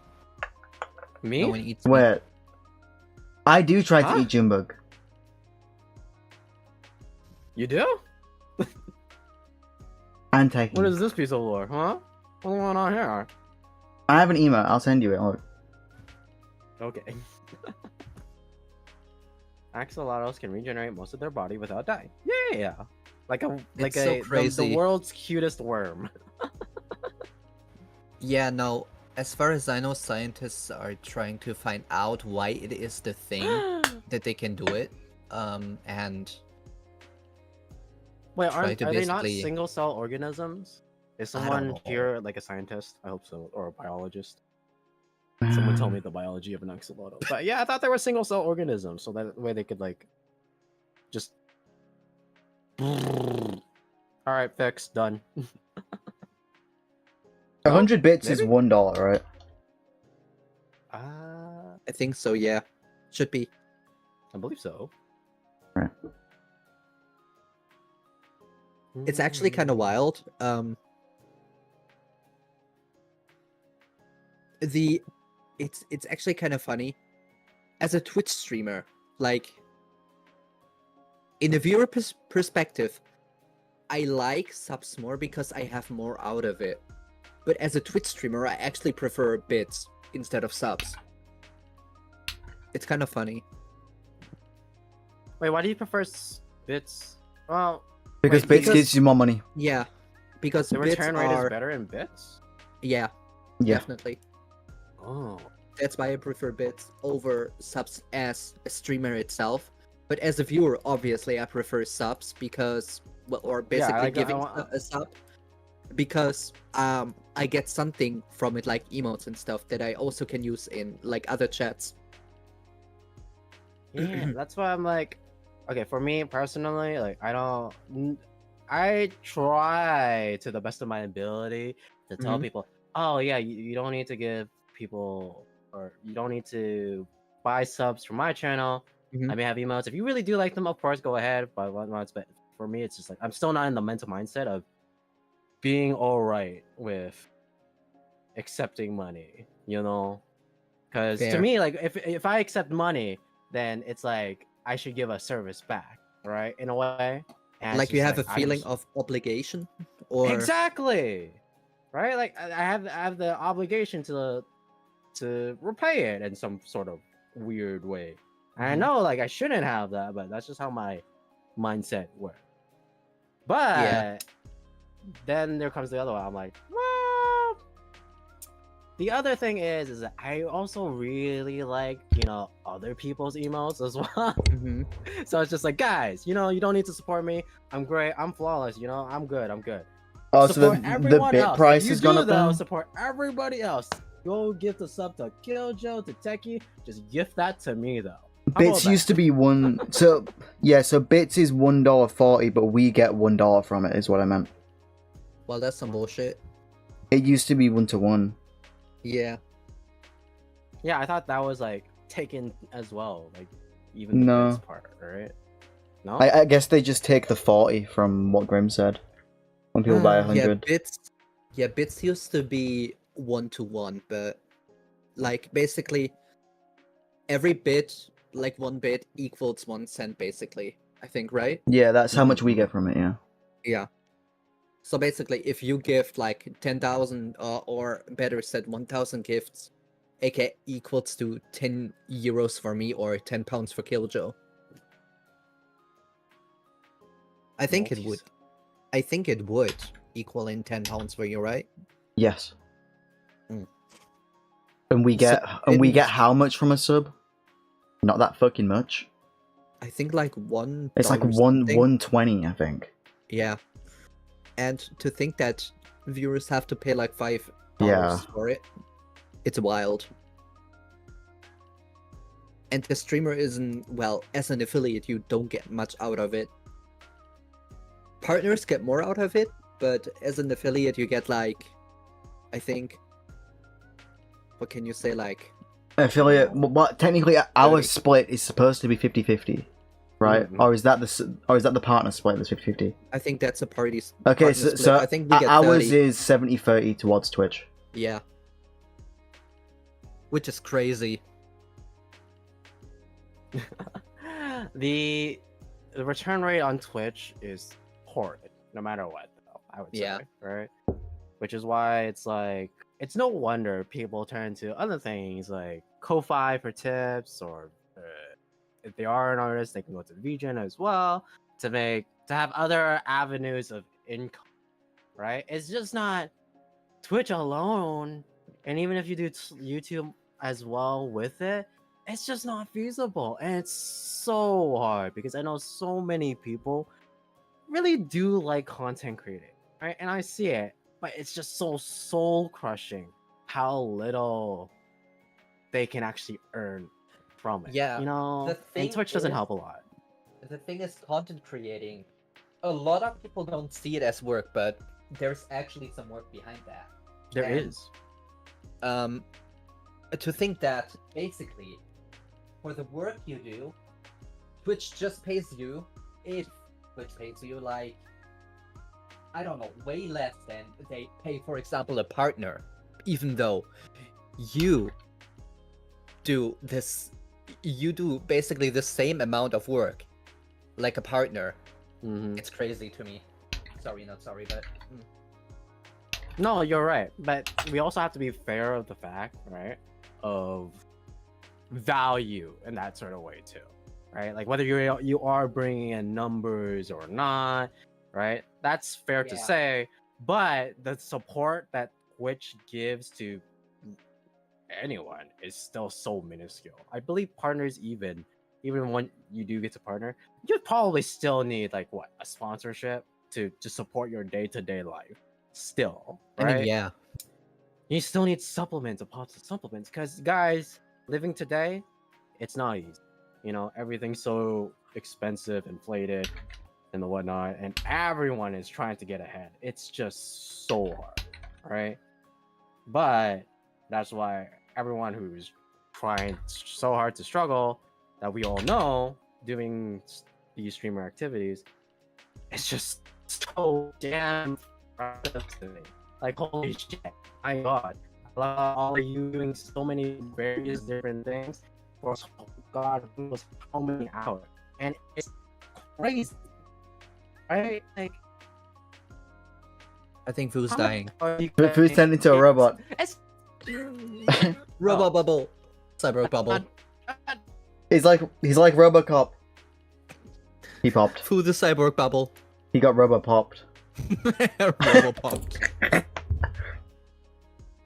Me? No one eats me. Wait. I do try to eat Junebug. You do? And Teki. What is this piece of lore, huh? What's going on here? I have an email. I'll send you it. Look. Okay. Axolotls can regenerate most of their body without dying. Yeah. The world's cutest worm. Yeah, no. As far as I know, scientists are trying to find out why it is the thing that they can do it. And wait, are they not basically- single cell organisms? Is someone here like a scientist? I hope so, or a biologist. Someone tell me the biology of an axolotl. But yeah, I thought they were single cell organisms, so that way they could like just. All right, fixed, done. 100 bits is maybe? $1, right? I think so, yeah. Should be. I believe so. Right. It's actually kind of wild. It's actually kind of funny. As a Twitch streamer, like, in a viewer perspective, I like subs more because I have more out of it. But as a Twitch streamer, I actually prefer bits instead of subs. It's kind of funny. Wait, why do you prefer bits? Well, Because wait, bits gives you more money. Yeah, because the bits return rate are is better in bits. yeah, Yeah. definitely. Oh. That's why I prefer bits over subs as a streamer itself. But as a viewer, obviously, I prefer subs because, well, or basically giving a sub, because I get something from it, like emotes and stuff that I also can use in like other chats. Yeah, that's why I'm like, okay, for me personally, like I try to the best of my ability to tell people, oh yeah, you don't need to give people, or you don't need to buy subs for my channel. I may have emotes. If you really do like them, of course, go ahead, buy emotes. But for me, it's just like, I'm still not in the mental mindset of being all right with accepting money, you know? Because to Fair. me, like, if I accept money, then it's like I should give a service back, right? In a way. And Like it's you just have a I'm feeling just- of obligation, or Exactly, right? Like I have the obligation to repay it in some sort of weird way. And I know, like, I shouldn't have that, but that's just how my mindset works. But Yeah. then there comes the other one. I'm like, well, the other thing is that I also really like, other people's emails as well. So it's just like, guys, you don't need to support me. I'm great. I'm flawless. I'm good. Oh, Support so the everyone bit else. price If has you gone do up though, then? support everybody else. Go gift a sub to Kiljo, to Teki. Just gift that to me though. How Bits about used to that? be one. So yeah, so bits is $1.40, but we get $1 from it. Is what I meant. Well, that's some bullshit. It used to be 1-to-1. Yeah. Yeah, I thought that was like taken as well, like even the No. bits part, right? No. I guess they just take the 40 from what Grim said. When people buy 100. Bits used to be 1-to-1, but like basically every bit, like 1 bit equals 1 cent, basically. I think, right? Yeah, that's how much we get from it. Yeah. Yeah. So basically, if you gift like 10,000 or better said 1,000 gifts, aka equals to 10 euros for me or 10 pounds for Killjoe. I think it would. I think it would equal in 10 pounds for you, right? Yes. Mm. And we get So how much from a sub? Not that fucking much. I think like $1. It's like something. 120, I think. Yeah. And to think that viewers have to pay like $5 for it, it's wild. And the streamer isn't, well, as an affiliate, you don't get much out of it. Partners get more out of it, but as an affiliate, you get like, I think, what can you say, like... Affiliate, but technically our split is supposed to be 50-50, right? Mm-hmm. Or is that the partner split that's 50-50? I think that's a party's. Okay, so I think we get ours 30. is 70-30 towards Twitch. Yeah. Which is crazy. The return rate on Twitch is horrid, no matter what, though, I would say, right? Which is why it's like, it's no wonder people turn to other things like Ko-Fi for tips, or if they are an artist, they can go to VGen as well to have other avenues of income, right? It's just not Twitch alone, and even if you do YouTube as well with it, it's just not feasible, and it's so hard because I know so many people really do like content creating, right? And I see it, but it's just so soul crushing how little they can actually earn from it. Yeah, and Twitch doesn't help a lot. The thing is, content creating, a lot of people don't see it as work, but there's actually some work behind that. There is. To think that basically, for the work you do, Twitch just pays you, if Twitch pays you, like, I don't know, way less than they pay, for example, a partner, even though you do basically the same amount of work like a partner. It's crazy to me. Sorry, not sorry, but no, you're right, but we also have to be fair of the fact, right, of value in that sort of way too. right? Like whether you are bringing in numbers or not, right? That's fair to say, but the support that Twitch gives to anyone is still so minuscule. I believe partners, even when you do get to partner, you probably still need like what, a sponsorship to support your day-to-day life still, right? I mean, yeah. You still need supplements upon supplements, because guys, living today, it's not easy. You know, everything's so expensive, inflated, and the whatnot, and everyone is trying to get ahead. It's just so hard, right? But that's why everyone who's trying so hard to struggle, that we all know, doing these streamer activities, it's just so damn frustrating. Like, holy shit, my god, all of you doing so many various different things for god knows how many hours, and it's crazy, right? Like, I think Fuu's dying. Fuu's turned into a robot. Robot bubble. Cyber bubble. He's like RoboCop. He popped. Fuu the cyborg bubble. He got robot popped. Robo popped.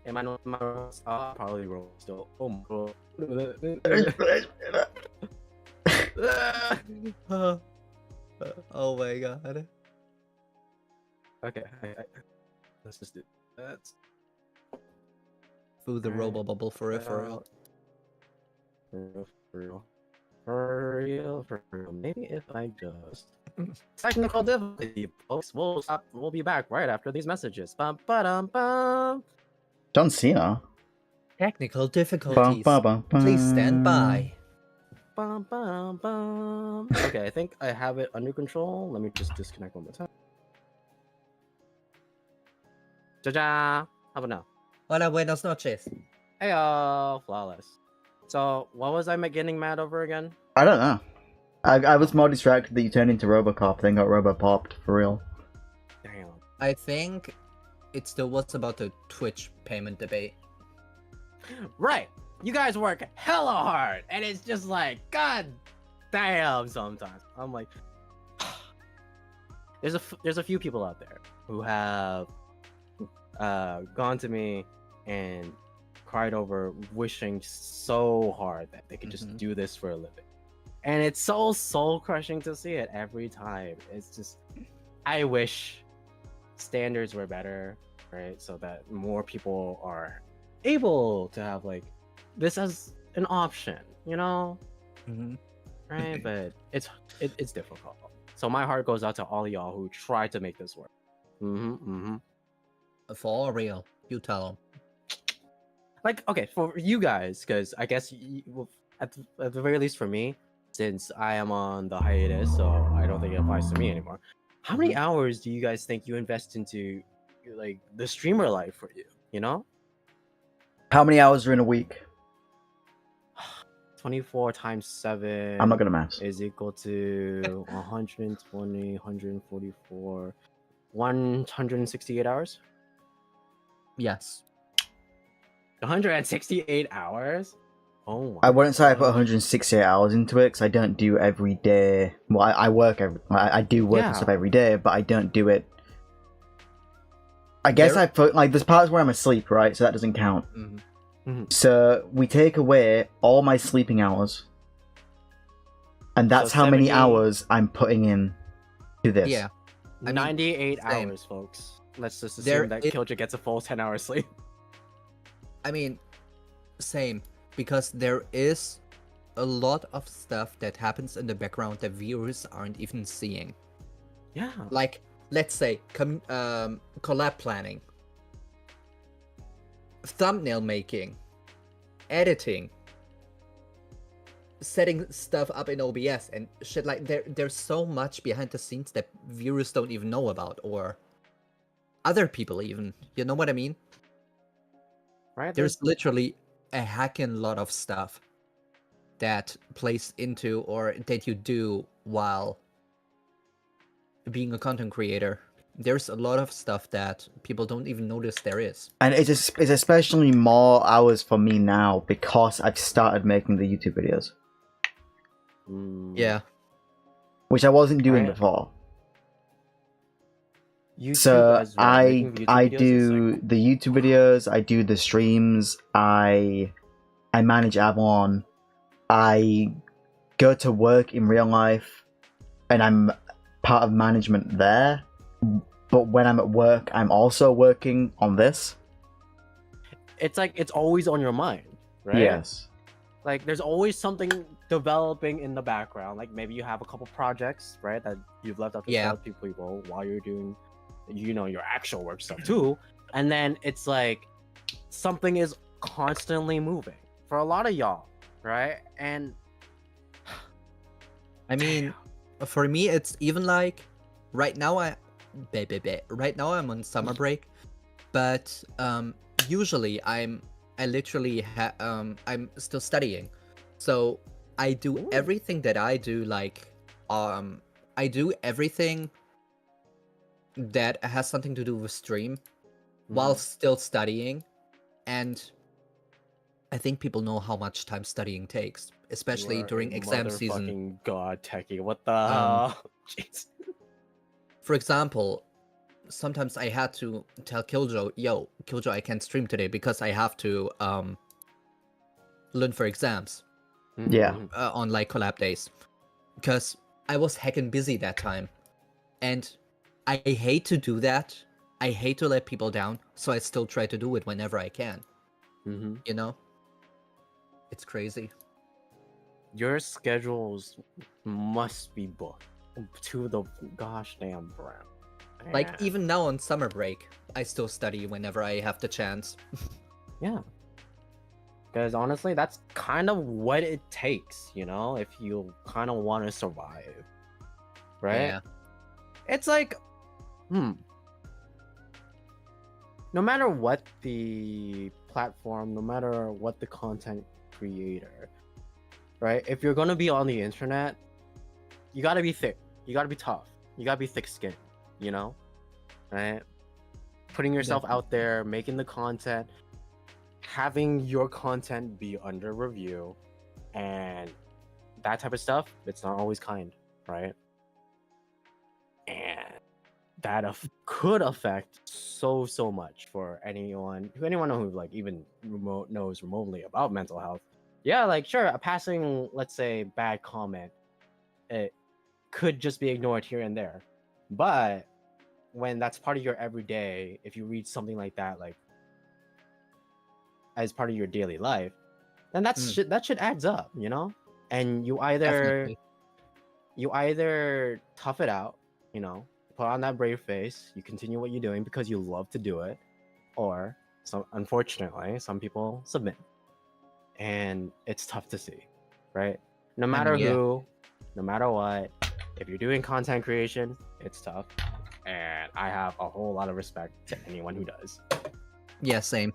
Am I not probably roll still? Oh my god. Oh my god. Okay, let's just do that. Fuu the robo bubble for real. For real. Maybe if I just technical difficulty, folks. We'll be back right after these messages. Bum ba bum. John Cena. Technical difficulties. Please stand by. Bum, bum, bum. Okay, I think I have it under control. Let me just disconnect one more time. How about now? Hola, buenas noches. Hey, flawless. So, what was I getting mad over again? I don't know. I was more distracted that you turned into RoboCop, then got robot popped for real. Damn. I think it still was about the Twitch payment debate. Right. You guys work hella hard, and it's just like, god damn. Sometimes I'm like, there's a few people out there who have gone to me and cried over wishing so hard that they could just do this for a living, and it's so soul crushing to see it every time. It's just, I wish standards were better, right, so that more people are able to have like this as an option, you know, right? But it's difficult. So my heart goes out to all y'all who try to make this work. For real, you tell them. Like, okay, for you guys, because I guess at the very least for me, since I am on the hiatus, so I don't think it applies to me anymore. How many hours do you guys think you invest into like the streamer life for you? You know, How many hours are in a week? 24 times 7. I'm not gonna math. Is equal to 120, 144, 168 hours. Yes. 168 hours. Oh, I wouldn't say I put 168 hours into it because I don't do every day. Well, I work I do work and stuff every day, but I don't do it. I guess I put like there's parts where I'm asleep, right? So that doesn't count. So we take away all my sleeping hours, and that's So how many 70 hours I'm putting in to this. Yeah. I mean, 98 same. hours, folks. Let's just There assume that is- Kiljo gets a full 10 hours sleep. I mean, same, because there is a lot of stuff that happens in the background that viewers aren't even seeing. Yeah. Like, let's say, collab planning, thumbnail making, editing, setting stuff up in OBS and shit like there's so much behind the scenes that viewers don't even know about, or other people even. You know what I mean? Right. There's literally a heckin' lot of stuff that plays into or that you do while being a content creator. There's a lot of stuff that people don't even notice there is. And it's especially more hours for me now because I've started making the YouTube videos. Yeah. which I wasn't doing Right. before. YouTube So as well, making YouTube I videos is do like, the YouTube videos, I do the streams, I manage Avalon, I go to work in real life, and I'm part of management there. But when I'm at work, I'm also working on this. it's like it's always on your mind, right? Yes. Like there's always something developing in the background. Like maybe you have a couple projects, right, that you've left up to Yeah. other people while you're doing, your actual work stuff too. And then it's like something is constantly moving for a lot of y'all, right? And I mean, for me, it's even like right now right now I'm on summer break, but usually I'm still studying, so I do Ooh. everything that I do, like I do everything that has something to do with stream while still studying, and I think people know how much time studying takes, especially You are during a exam season. motherfucking god, Teki. What the hell? Jeez. For example, sometimes I had to tell Kiljo, Kiljo, I can't stream today because I have to learn for exams Yeah. on like collab days, because I was heckin' busy that time, and I hate to do that. I hate to let people down, so I still try to do it whenever I can. Mm-hmm. You know, it's crazy. Your schedules must be booked to the gosh damn brown. Like Man. even now on summer break, I still study whenever I have the chance. Yeah. Because honestly, that's kind of what it takes, if you kind of want to survive. Right? Yeah. It's like, no matter what the platform, no matter what the content creator, right? If you're going to be on the internet, you got to be thick. You got to be tough. You got to be thick-skinned, right? Putting yourself out there, making the content, having your content be under review, and that type of stuff, it's not always kind, right? And that could affect so much for anyone who like even knows remotely about mental health. Yeah, like sure, a passing, let's say, bad comment, it could just be ignored here and there, but when that's part of your everyday, if you read something like that, like as part of your daily life, then that shit adds up, and you either tough it out, put on that brave face, you continue what you're doing because you love to do it, or unfortunately some people submit, and it's tough to see, right? No matter who, no matter what, if you're doing content creation, it's tough, and I have a whole lot of respect to anyone who does. Yeah, same.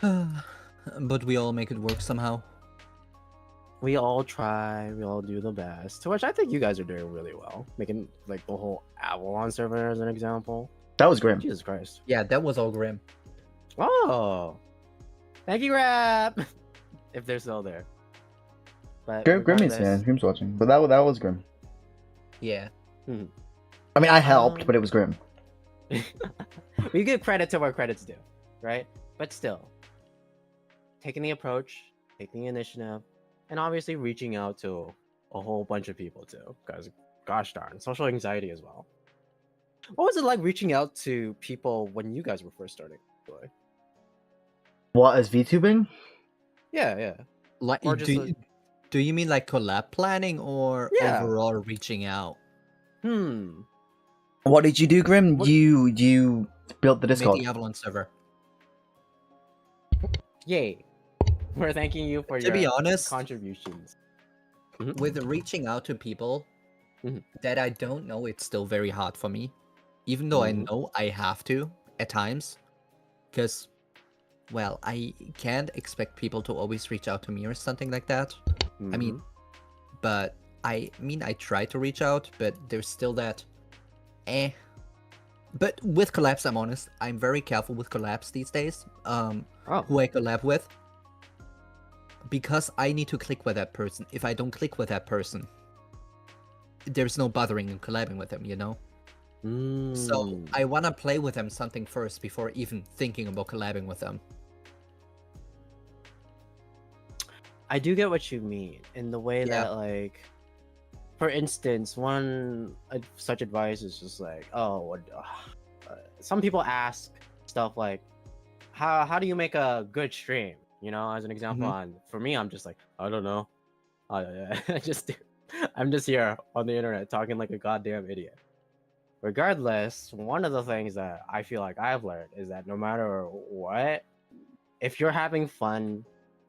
But we all make it work somehow. We all try, we all do the best, to which I think you guys are doing really well, making like the whole Avalon server as an example. That was grim. Jesus Christ. Yeah, that was all grim. Oh, thank you, Rap. If they're still there. But Grim is here. Grim's watching. But that was grim. Yeah. I mean, I helped, but it was grim. We give credit to where credit's due, right? But still, taking the approach, taking the initiative, and obviously reaching out to a whole bunch of people too. Because, gosh darn, social anxiety as well. What was it like reaching out to people when you guys were first starting? What, as VTubing? Yeah. Like, Or just do you mean like collab planning or overall reaching out? What did you do, Grim? You built the Discord. Made the Avalon server. Yay. We're thanking you for To be honest, contributions. With reaching out to people that I don't know, it's still very hard for me. Even though I know I have to at times. Because, well, I can't expect people to always reach out to me or something like that. I mean, I try to reach out, but there's still that But with collabs, I'm honest. I'm very careful with collabs these days. Who I collab with. Because I need to click with that person. If I don't click with that person, there's no bothering in collabing with them, you know? So I want to play with them something first before even thinking about collabing with them. I do get what you mean in the way that, like, for instance, such advice is just like, some people ask stuff like, how do you make a good stream? You know, as an example, for me, I'm just like, I don't know. I'm just here on the internet talking like a goddamn idiot. Regardless, one of the things that I feel like I've learned is that no matter what, if you're having fun,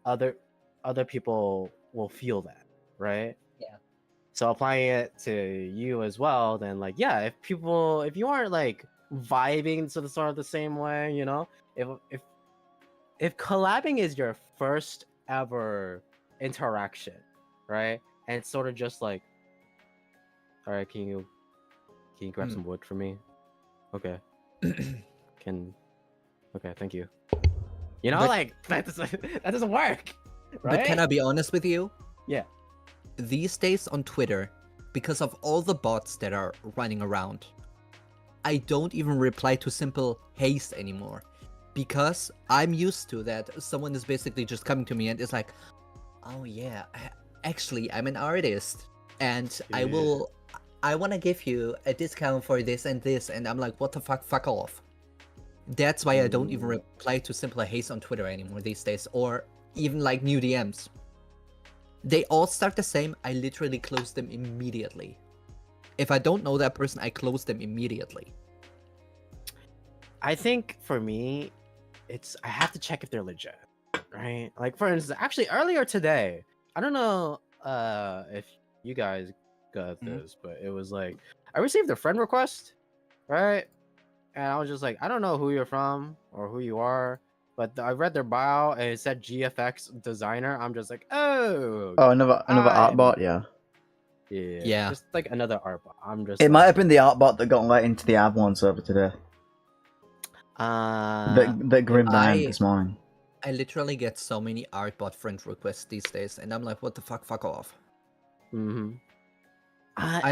other people will feel that, right? Yeah. So applying it to you as well, then like, yeah, if you aren't like vibing to the sort of the same way, you know, if collabing is your first ever interaction, right? And it's sort of just like, all right, can you grab some wood for me? Okay. Okay, thank you. You know, like that doesn't work. Right? But can I be honest with you? Yeah. These days on Twitter, because of all the bots that are running around, I don't even reply to simple haste anymore. Because I'm used to that. Someone is basically just coming to me and is like, oh yeah, actually I'm an artist and I want to give you a discount for this and this, and I'm like, what the fuck off. That's why I don't even reply to simple haste on Twitter anymore these days, or even like new DMs. They all start the same. I literally close them immediately. If I don't know that person, I close them immediately. I think for me, I have to check if they're legit, right? Like for instance, actually earlier today, I don't know if you guys got this, but it was like I received a friend request, right? And I was just like, I don't know who you're from or who you are, but I read their bio and it said GFX designer. I'm just like, another art bot, yeah. Yeah, just like another art bot. I'm just. It might have been the art bot that got let into the Avalon server today. That grim down this morning. I literally get so many art bot friend requests these days, and I'm like, what the fuck off. Some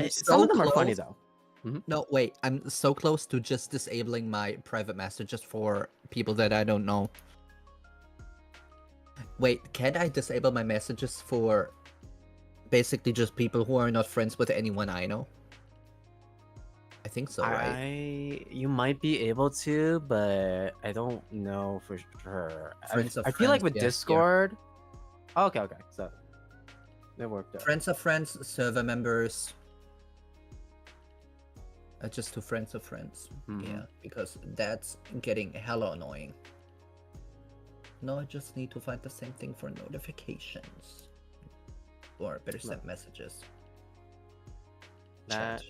so of them close. are funny though. No, wait, I'm so close to just disabling my private messages for people that I don't know. Wait, can I disable my messages for basically just people who are not friends with anyone I know? I think so, right? You might be able to, but I don't know for sure. I feel like with Discord. Yeah. Okay, so it worked out. Friends of friends, server members. Just to friends of friends. Yeah, because that's getting hella annoying. No, I just need to find the same thing for notifications. Or better send messages. That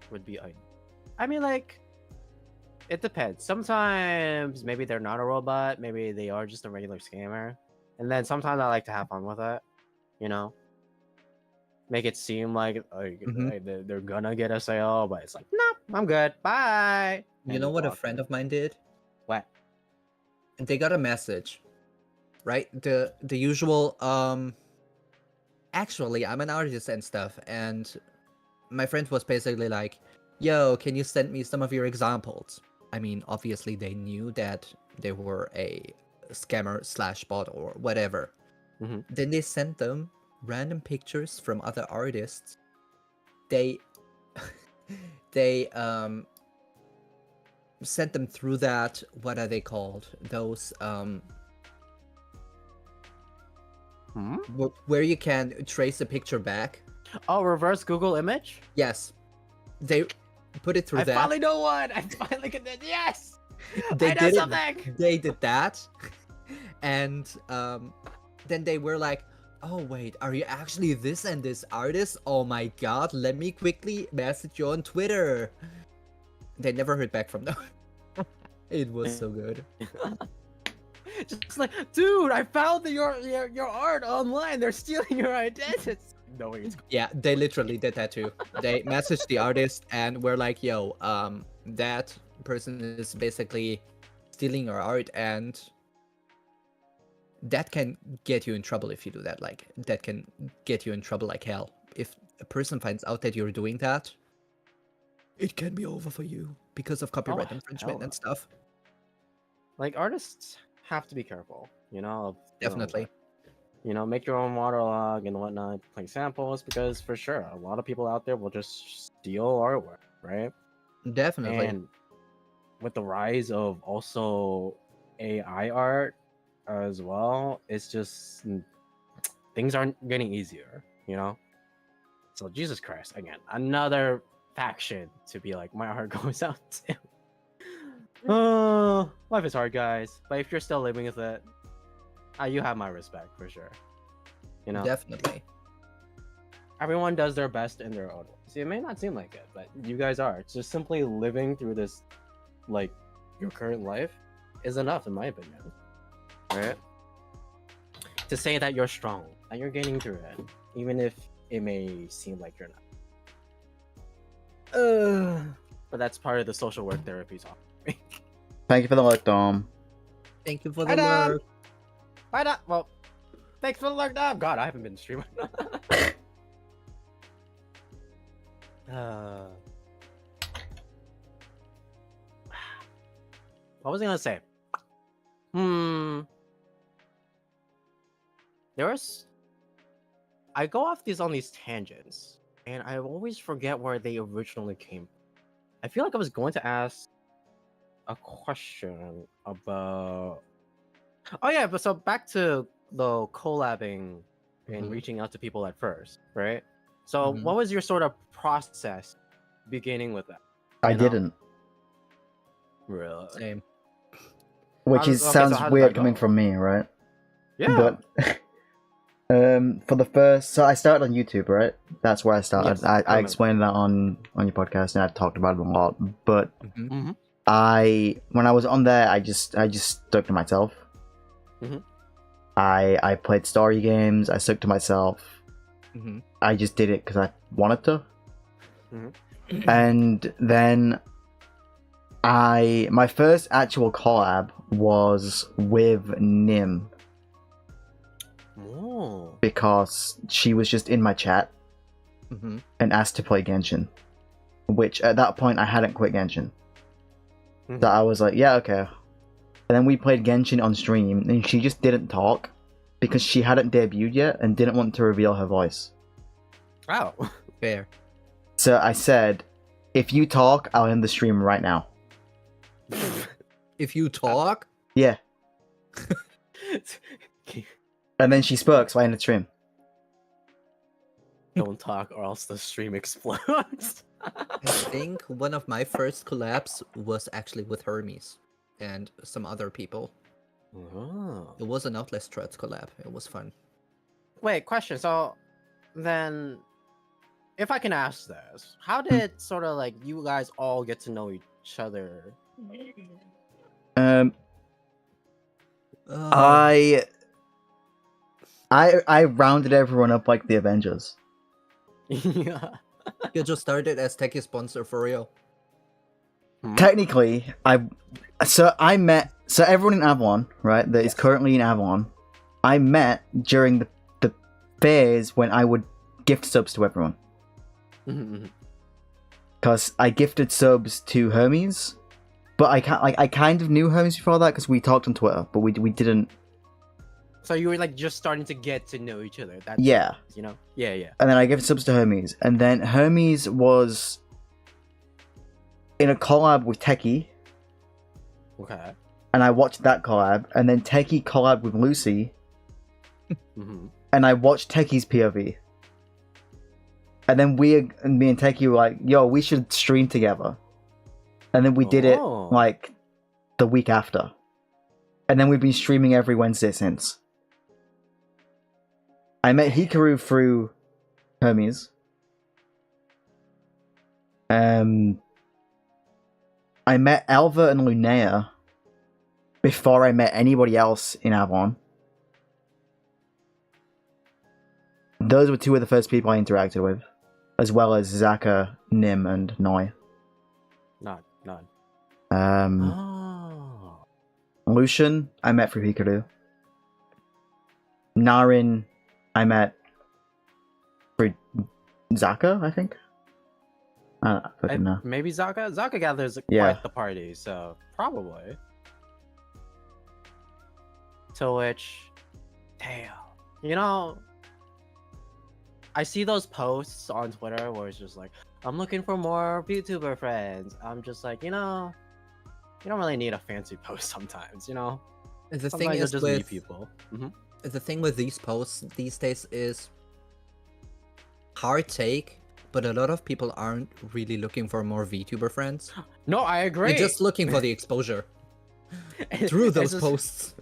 would be I mean, like, it depends. Sometimes maybe they're not a robot, maybe they are just a regular scammer. And then sometimes I like to have fun with it, you know? Make it seem like they're gonna get a sale, but it's like, nope, I'm good, bye. You know what a friend of mine did? What? They got a message, right? The usual, actually, I'm an artist and stuff, and my friend was basically like, yo, can you send me some of your examples? I mean, obviously they knew that they were a scammer / bot or whatever. Then they sent them random pictures from other artists. They sent them through that, what are they called? Those where you can trace a picture back. Oh, reverse Google image? Yes. They put it through that. I finally know one! I finally can yes! They did something! They did that. And then they were like, oh wait, are you actually this and this artist? Oh my god, let me quickly message you on Twitter. They never heard back from them. It was so good. Just like, dude, I found your art online. They're stealing your identity. No way. Yeah, they literally did that too. They messaged the artist and were like, yo, that person is basically stealing your art, and that can get you in trouble if you do that. Like, that can get you in trouble like hell. If a person finds out that you're doing that, it can be over for you because of copyright infringement and stuff. Like, artists have to be careful, you know? Definitely. You know, make your own waterlog and whatnot, play samples, because for sure, a lot of people out there will just steal artwork, right? Definitely. And with the rise of also AI art as well, it's just things aren't getting easier, you know? So Jesus Christ, again, another faction to be like, my art goes out to. Oh, life is hard, guys. But if you're still living with it, you have my respect for sure. You know, Definitely. everyone does their best in their own way. See, it may not seem like it, but you guys are. It's just simply living through this, like, your current life is enough, in my opinion. Right? To say that you're strong, that you're getting through it, even if it may seem like you're not. But that's part of the social work therapy talk. Thank you for the lurk, Dom. Thank you for the lurk. Why not? Well, thanks for the lurk, Dom. God, I haven't been streaming. What was I gonna say? I go off on these tangents, and I always forget where they originally came from. I feel like I was going to ask a question about. Oh yeah, but so back to the collabing and reaching out to people at first, right? So what was your sort of process beginning with that? I didn't. Really? Same. Which sounds weird coming from me, right? Yeah. But for the first, so I started on YouTube, right? That's where I started. Yes, I explained that on your podcast, and I talked about it a lot. But Mm-hmm. when I was on there, I just stuck to myself. Mm-hmm. I played story games. I stuck to myself. Mm-hmm. I just did it because I wanted to. Mm-hmm. And then my first actual collab was with Nim. Oh. Because she was just in my chat and asked to play Genshin. Which at that point I hadn't quit Genshin. So I was like, yeah, okay. And then we played Genshin on stream, and she just didn't talk because she hadn't debuted yet and didn't want to reveal her voice. Oh. Fair. So I said, if you talk, I'll end the stream right now. If you talk? Yeah. And then she spoke, so I ended the stream. Don't talk or else the stream explodes. I think one of my first collabs was actually with Hermes and some other people. Oh. It was an Outlast Struts collab. It was fun. Wait, question. So then, if I can ask this, how did sort of like you guys all get to know each other? I rounded everyone up like the Avengers. Yeah. You just started as Teki sponsor for real. Technically, I met everyone in Avalon, right? That is currently in Avalon. I met during the phase when I would gift subs to everyone. Because I gifted subs to Hermes, but I kind of knew Hermes before that because we talked on Twitter, but we didn't. So you were like just starting to get to know each other. That's, yeah. You know? Yeah, yeah. And then I gave subs to Hermes. And then Hermes was in a collab with Teki. Okay. And I watched that collab. And then Teki collabed with Lucy. And I watched Teki's POV. And then me and Teki were like, yo, we should stream together. And then we did it like the week after. And then we've been streaming every Wednesday since. I met Hikaru through Hermes. I met Alva and Lunea before I met anybody else in Avalon. Those were two of the first people I interacted with, as well as Zaka, Nim, and Noi. None. Oh. Lucian, I met through Hikaru. Narin, I met through Zaka, I think. I don't know. Maybe Zaka? Zaka gathers Yeah. quite the party, so probably. To which, damn. You know, I see those posts on Twitter where it's just like, I'm looking for more VTuber friends. I'm just like, you don't really need a fancy post sometimes, The thing Sometimes is you'll just with meet people. the thing with these posts these days is hard take, but a lot of people aren't really looking for more VTuber friends. No, I agree. They're just looking for the exposure through those posts.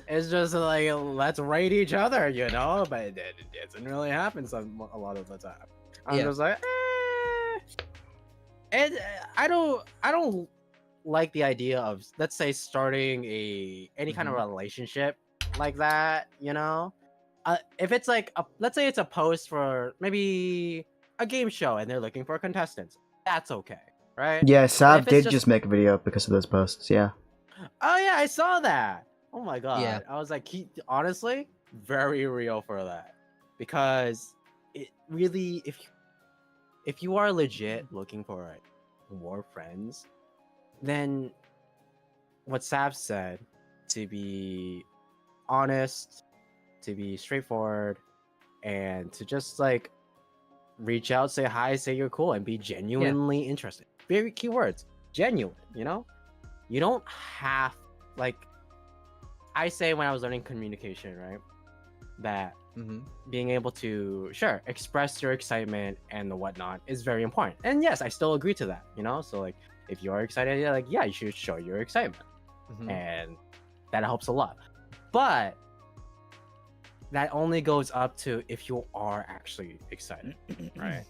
It's just like, let's rate each other, but it doesn't really happen a lot of the time. I'm just like, and I don't like the idea of, let's say, starting any kind of relationship like that, if it's like let's say it's a post for maybe a game show and they're looking for contestants, that's okay, right? Yeah, Sav If it's did just make a video because of those posts, yeah. Oh yeah, I saw that. Oh my god. Yeah. I was like, honestly, very real for that. Because it really, if you are legit looking for more friends, then what Sav said, to be honest, to be straightforward, and to just like reach out, say hi, say you're cool, and be genuinely interested. Very key words. Genuine, You don't have, like, I say when I was learning communication, right, that being able to, sure, express your excitement and the whatnot is very important. And yes, I still agree to that, So, like, if you are excited, you should show your excitement. And that helps a lot. But that only goes up to if you are actually excited, right?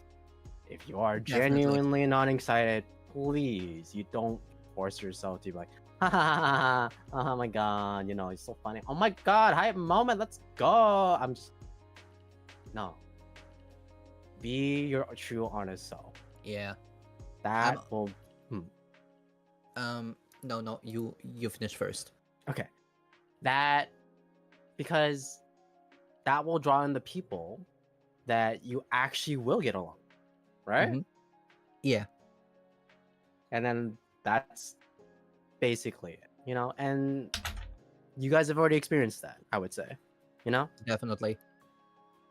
If you are genuinely not excited, please, you don't force yourself to be like, oh my god, it's so funny. Oh my god, hype moment, let's go. No. Be your true, honest self. Yeah. That will. No, you finish first. Okay. Because that will draw in the people that you actually will get along, right? Yeah. And then that's basically it, and you guys have already experienced that, I would say, Definitely.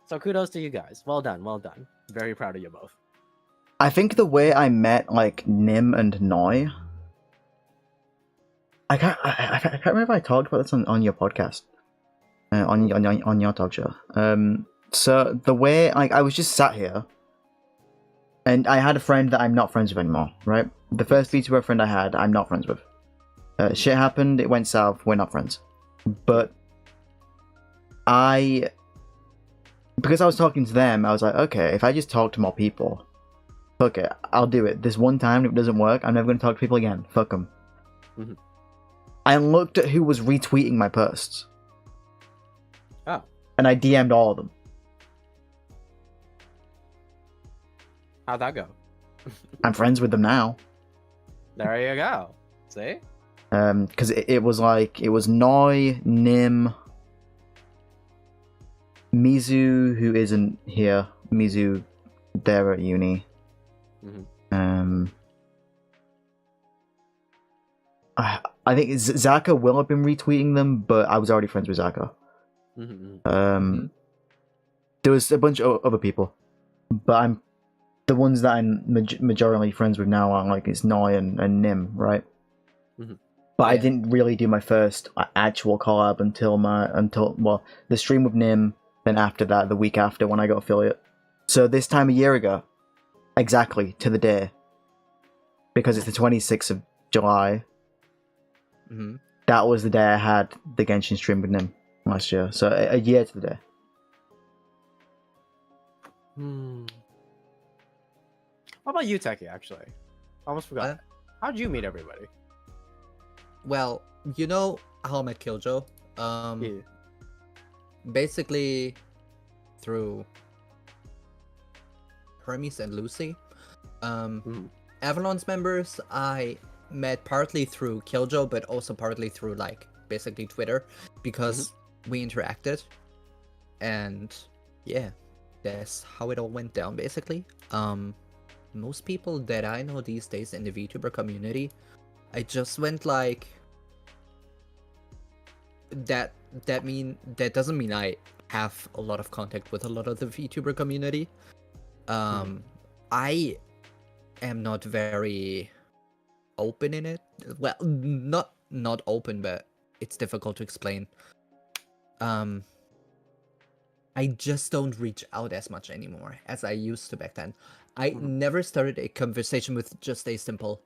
So kudos to you guys. Well done. Very proud of you both. I think the way I met like Nim and Noi, I can't remember if I talked about this on your podcast, on your talk show. So the way I was just sat here, and I had a friend that I'm not friends with anymore. Right, the first VTuber friend I had, I'm not friends with. Shit happened. It went south. We're not friends. But because I was talking to them, I was like, okay, if I just talk to more people, fuck it, I'll do it. This one time, if it doesn't work, I'm never going to talk to people again. Fuck them. I looked at who was retweeting my posts. Oh. And I DM'd all of them. How'd that go? I'm friends with them now. There you go. See? Because it was Noi, Nim, Mizu, who isn't here. Mizu, they're at uni. I think Zaka will have been retweeting them, but I was already friends with Zaka. There was a bunch of other people, but the ones that I'm majorly friends with now are like it's Noi and Nim, right? But I didn't really do my first actual collab until the stream with Nim. Then after that, the week after when I got affiliate. So this time a year ago, exactly to the day, because it's the 26th of July. That was the day I had the Genshin stream with Nim last year. So a year to the day. What about you, Teki, actually? I almost forgot. How'd you meet everybody? Well, you know how I met Kiljo? Basically through Hermes and Lucy. Avalon's members, I met partly through Kiljo, but also partly through like basically Twitter, because we interacted, and yeah, that's how it all went down basically. Most people that I know these days in the VTuber community, I just went like that doesn't mean I have a lot of contact with a lot of the VTuber community. I am not very open in it. Well, not open, but it's difficult to explain. I just don't reach out as much anymore as I used to back then. I never started a conversation with just a simple,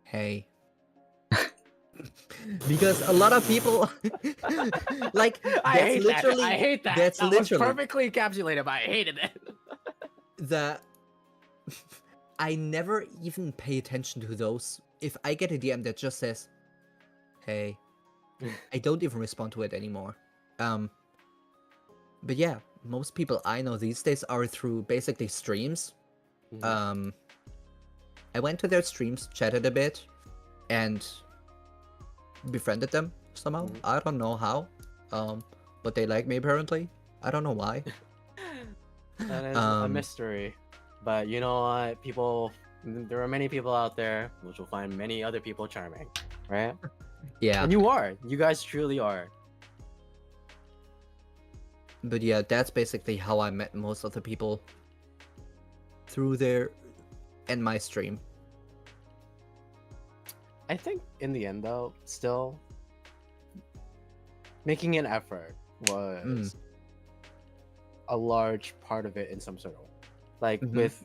"Hey." Because a lot of people like I hate literally that. I hate that. That's that literally was perfectly encapsulated, but I hated it. that I never even pay attention to those. If I get a DM that just says, "Hey," I don't even respond to it anymore. But yeah, most people I know these days are through basically streams. I went to their streams, chatted a bit, and befriended them somehow. I don't know how. But they like me apparently. I don't know why. That is a mystery. But you know what? There are many people out there which will find many other people charming, right? Yeah. And you are. You guys truly are. But yeah, that's basically how I met most of the people through their and my stream. I think in the end, though, still making an effort was a large part of it in some sort of way. Like with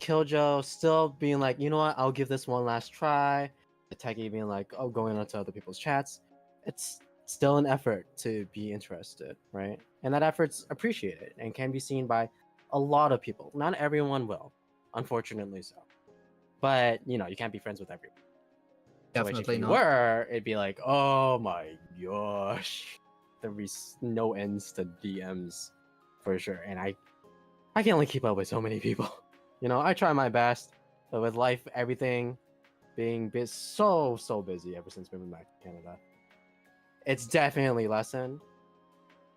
Kiljo still being like, you know what, I'll give this one last try. Teki being like, oh, going onto other people's chats. It's still an effort to be interested, right? And that effort's appreciated and can be seen by a lot of people. Not everyone will, unfortunately so. But, you know, you can't be friends with everyone. Definitely Which if you not. were, it'd be like, oh my gosh. There'd be no ends to DMs for sure. And I can only keep up with so many people. You know, I try my best, but with life, everything being so busy ever since moving back to Canada, it's definitely lessened.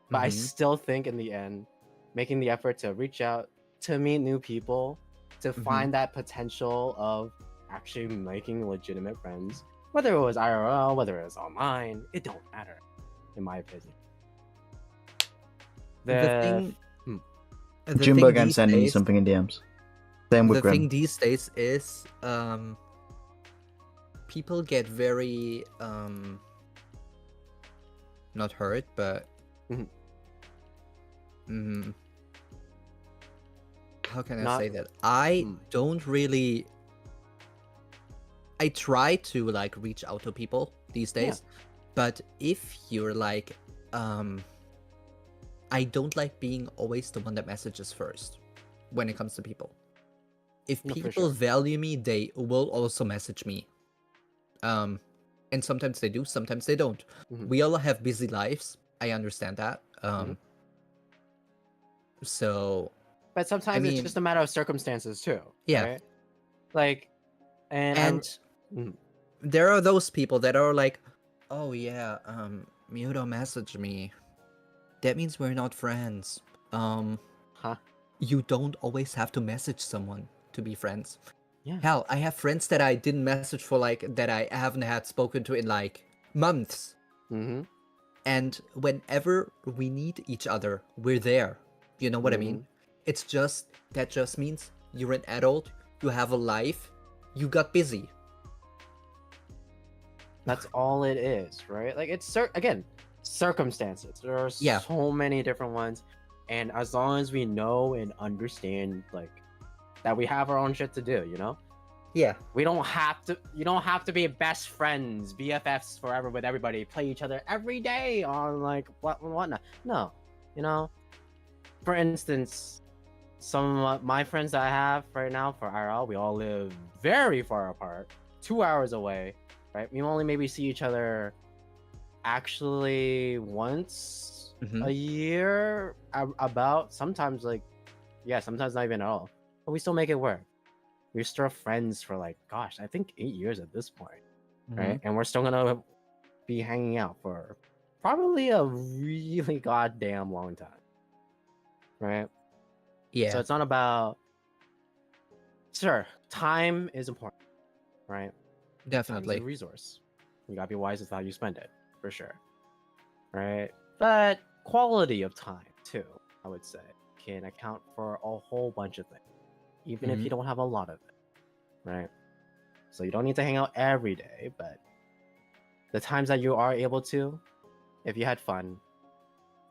But I still think in the end, making the effort to reach out, to meet new people, to find that potential of actually making legitimate friends, whether it was IRL, whether it was online, it don't matter, in my opinion. Jumbo again sending you something in DMs. Same with Grim. The thing these days is people get very not hurt, but how can I say that? I don't really. I try to like reach out to people these days, but if you're like, I don't like being always the one that messages first when it comes to people. If people value me, they will also message me. And sometimes they do, sometimes they don't. We all have busy lives. I understand that. So. But sometimes it's just a matter of circumstances too. Yeah. Right? Like, and there are those people that are like, oh yeah, you don't message me. That means we're not friends. You don't always have to message someone to be friends. Yeah. Hell, I have friends that I didn't message for like that I haven't had spoken to in like months. And whenever we need each other, we're there. You know what I mean? It's just that just means you're an adult, you have a life, you got busy. That's all it is, right? Like it's again, circumstances. There are so many different ones, and as long as we know and understand, like that we have our own shit to do, you know? Yeah. We don't have to. You don't have to be best friends, BFFs forever with everybody. Play each other every day on like whatnot. No, you know. For instance, some of my friends that I have right now for IRL, we all live very far apart, 2 hours away, right? We only maybe see each other actually once a year, about sometimes like, sometimes not even at all. But we still make it work. we're still friends for like, gosh, I think 8 years at this point, Mm-hmm. right? And we're still gonna be hanging out for probably a really goddamn long time, right? Yeah. So it's not about. Sure, time is important, right? Time is Definitely. a resource. You gotta be wise with how you spend it, for sure, right? But quality of time too, I would say, can account for a whole bunch of things, even if Mhm. you don't have a lot of it, right? So you don't need to hang out every day, but the times that you are able to, if you had fun,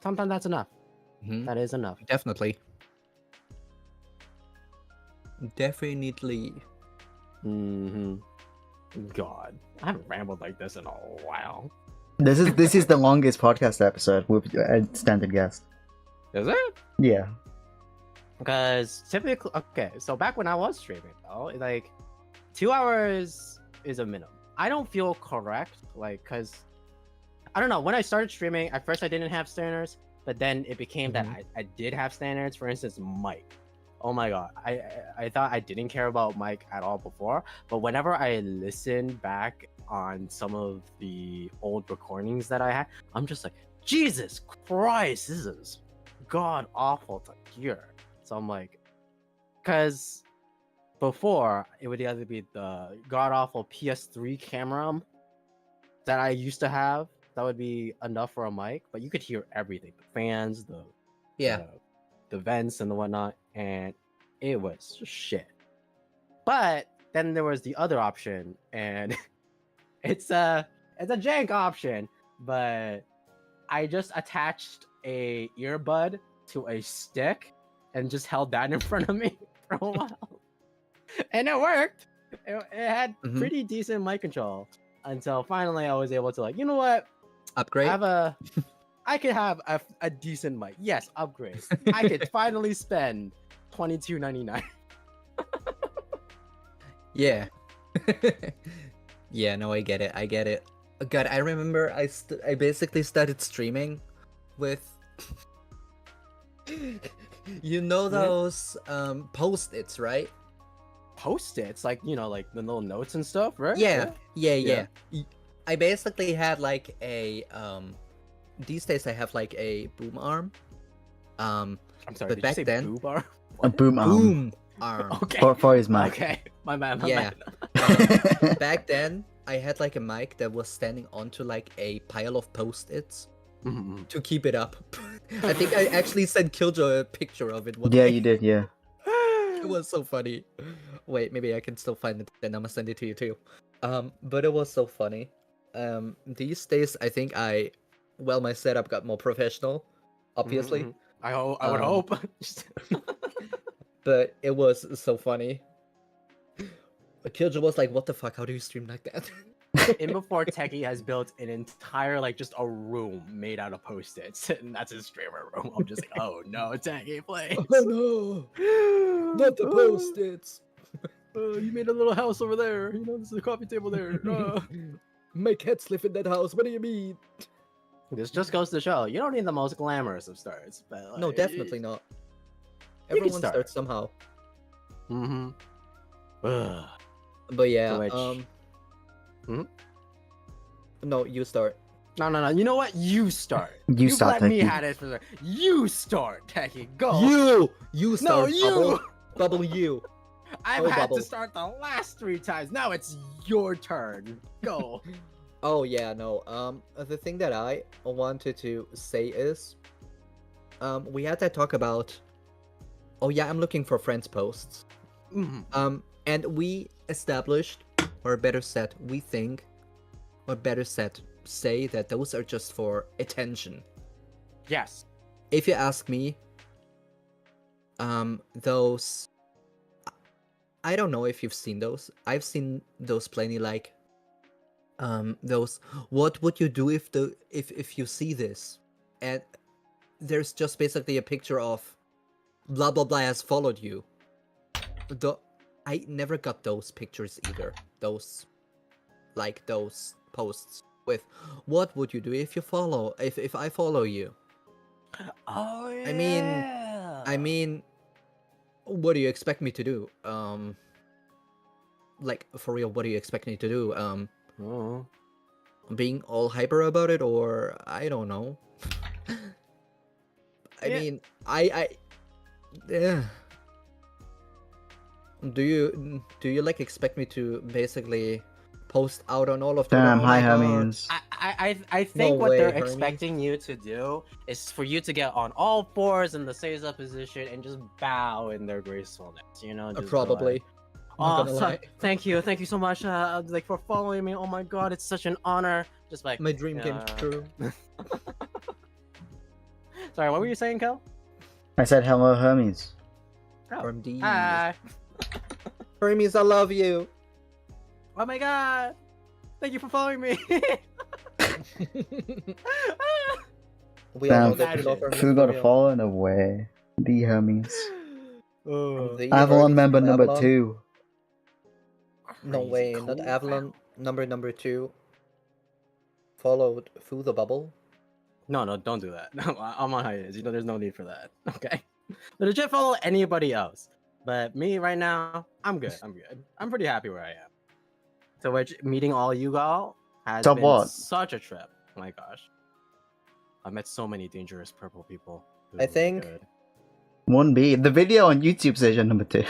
sometimes that's enough. Mhm. That is enough. Definitely. Definitely. Mm-hmm. God, I haven't rambled like this in a while. This is the longest podcast episode with a standard guest. Is it? Yeah. Because typically, okay, so back when I was streaming, though, like 2 hours is a minimum. I don't feel correct, like, because I don't know. When I started streaming, at first I didn't have standards, but then it became that I did have standards. For instance, Mike. Oh my god, I thought I didn't care about Mike at all before, but whenever I listen back on some of the old recordings that I had, I'm just like, Jesus Christ, this is god awful to hear. So I'm like, because before it would either be the god awful PS3 camera that I used to have, that would be enough for a mic, but you could hear everything, the fans, the vents and the whatnot, and it was just shit. But then there was the other option, and it's a jank option, but I just attached a earbud to a stick and just held that in front of me for a while, and it worked. It had pretty decent mic control until finally I was able to, like, you know what, Upgrade. I could have a decent mic. Yes, upgrade. I could finally spend $22.99. Yeah. Yeah, no, I get it. God, I remember I basically started streaming with you know those post-its, right? Post-its, like, you know, like the little notes and stuff, right? Yeah. I basically had like a these days I have like a boom arm. I'm sorry, but did back you say then boob arm? A boom arm. boom arm. Okay. For his mic. Okay. My bad. Yeah. Back then I had like a mic that was standing onto like a pile of post-its to keep it up. I think I actually sent Kiljo a picture of it one Yeah, day. you did, yeah. It was so funny. Wait, maybe I can still find it, then I'm gonna send it to you too. But it was so funny. These days I think my setup got more professional, obviously. I would hope. But it was so funny. Kiljo was like, what the fuck, how do you stream like that? In before Teki has built an entire, like, just a room made out of post-its, and that's his streamer room. I'm just like, oh no, Teki, please. Oh no, not the post-its. You made a little house over there. You know, this is a coffee table there. My cats live in that house. What do you mean? This just goes to show you don't need the most glamorous of starts, but No, definitely not. You can Everyone start. starts somehow. Ugh. But yeah, Which- no, you start. No. You know what? You start. You start, let me Teki. have it for the. You start, Teki. Go. You No, start. you. Bubble you. I've Oh, had Bubble. to start the last 3 times. Now it's your turn. Go. Oh yeah, no. The thing that I wanted to say is, we had that talk about. Oh yeah, I'm looking for friends posts. And we established, or better said, we think, or better said, say that those are just for attention. Yes. If you ask me, those, I don't know if you've seen those. I've seen those plenty, like, those, what would you do if you see this? And there's just basically a picture of blah blah blah has followed you. I never got those pictures either. Those posts with what would you do if you follow if I follow you? Oh yeah. I mean, what do you expect me to do? like for real, what do you expect me to do? Oh. Being all hyper about it, or I don't know. I Yeah. mean, I yeah. Do you like expect me to basically post out on all of Twitter? Damn, Oh hi my God. Hermes. I think No what way, they're Hermes. expecting you to do is for you to get on all fours in the Seiza position and just bow in their gracefulness, you know? Just be Probably. like, Not oh, gonna lie. thank you so much, like for following me. Oh my God, it's such an honor. Just like My dream came true. Sorry, what were you saying, Kel? I said hello, Hermes. From D. Hi. Hermes, I love you. Oh my God, thank you for following me. We all know Damn, that you love Hermes. Fuu for got real. fallen away. The Hermes. The Avalon Hermes member from number Avalon? 2. No Crazy way, cool, not fam. Avalon. Number 2. Followed Fuu the Bubble. No, don't do that. No, I'm on hiatus. You know, there's no need for that. Okay. But legit follow anybody else. But me right now, I'm good. I'm pretty happy where I am. To which meeting all you all has Top been what? such a trip. Oh my gosh. I met so many dangerous purple people. It was I really think- good. 1B. The video on YouTube says you're number 2.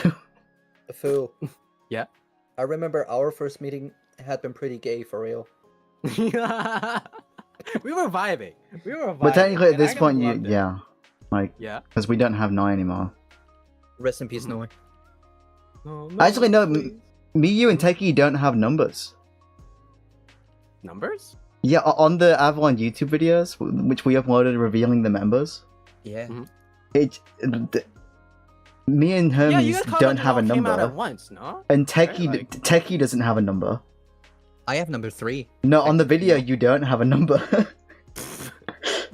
Fuu. Yeah. I remember our first meeting had been pretty gay for real. We were vibing. But technically at and I this point, loved it. yeah. Like, Yeah. because we don't have 9 anymore. Rest in peace, Noah. No, Actually, no, please. Me, you, and Teki don't have numbers. Numbers? Yeah, on the Avalon YouTube videos, which we uploaded revealing the members, Yeah. me and Yeah, Hermes you guys don't have a came out at number. once, no? And Teki, Right, like- Teki doesn't have a number. I have number 3. No, on the Technically, video, no. you don't have a number.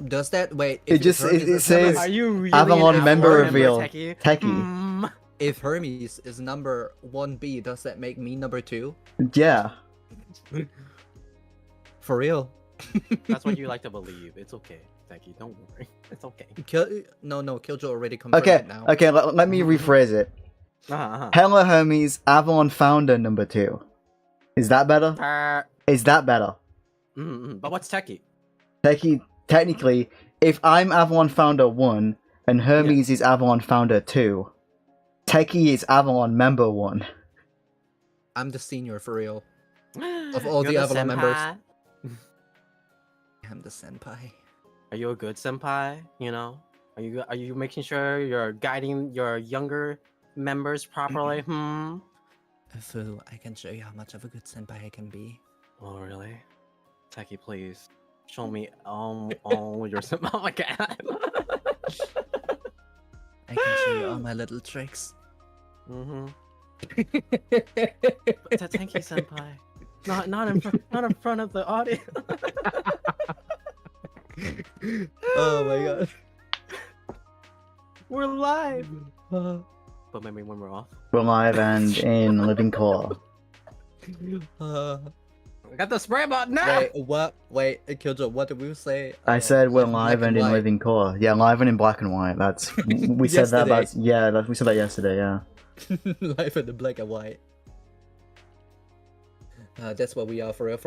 Does that wait? It just- Hermes it is says- number- Are you really Avalon an member Avalon reveal. Teki? Teki. if Hermes is number 1B, does that make me number 2? Yeah. For real? That's what you like to believe. It's okay, Teki. Don't worry. It's okay. No, Kiljo already confirmed Okay, it now. okay, let me rephrase it. Uh-huh. Hello, Hermes, Avalon founder number 2. Is that better? Is that better? But what's Teki? Teki, technically, if I'm Avalon founder 1 and Hermes is Avalon founder 2, Teki is Avalon member 1. I'm the senior for real. Of all You're the Avalon members. senpai? I'm the senpai. Are you a good senpai? You know, are you making sure you're guiding your younger members properly? Fuu, I can show you how much of a good senpai I can be. Oh really? Teki, please show me all your senpai. Oh my God. I can show you all my little tricks. Thank you, senpai. Not in front of the audience. Oh my God. We're live. But maybe when we're off. We're live and in living core. We got the spray button now. Wait, what? Wait, Kiljo, what did we say? I said we're in live black and in white. living core. Yeah, live and in black and white. That's we said that about Yesterday. we said that yesterday. Yeah. Live in the black and white. That's what we are for real.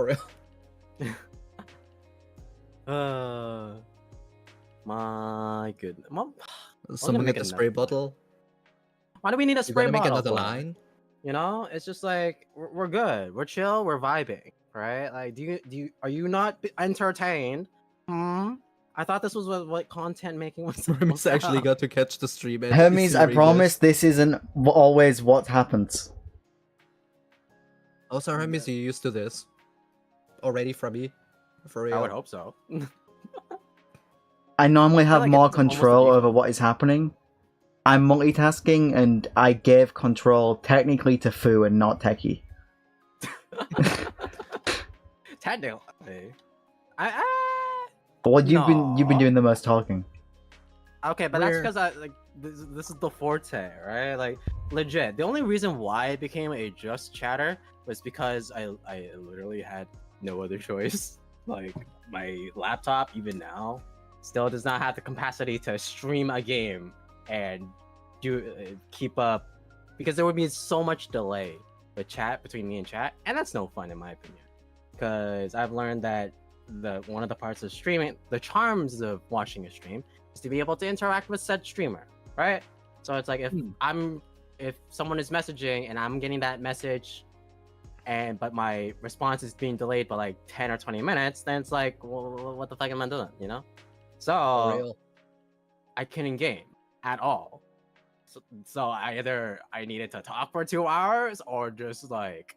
My goodness. Mom, Someone make get the another spray one. bottle. why do we need a You spray gonna make bottle? another for? line? You know, it's just like we're good, we're chill, we're vibing, right? Like, are you not entertained? I thought this was what content making was. Hermes actually about. got to catch the stream. And Hermes, I see promise this isn't always what happens. Also, Hermes, you used to this already from me, for real. I would hope so. I normally have like more it's almost a control default. over what is happening. I'm multitasking, and I gave control technically to Fuu and not Teki. Technically, Well, you've been No. doing the most talking. okay, but that's We're- because I like this is the forte, right? Like, legit. The only reason why it became a just chatter was because I literally had no other choice. Like, my laptop, even now, still does not have the capacity to stream a game and keep up, because there would be so much delay with chat between me and chat, and that's no fun in my opinion. Because I've learned that one of the parts of streaming, the charms of watching a stream, is to be able to interact with said streamer, right? So it's like if someone is messaging and I'm getting that message, but my response is being delayed by like 10 or 20 minutes, then it's like, well, what the fuck am I doing? You know? So I couldn't game at all. So either I needed to talk for 2 hours or just like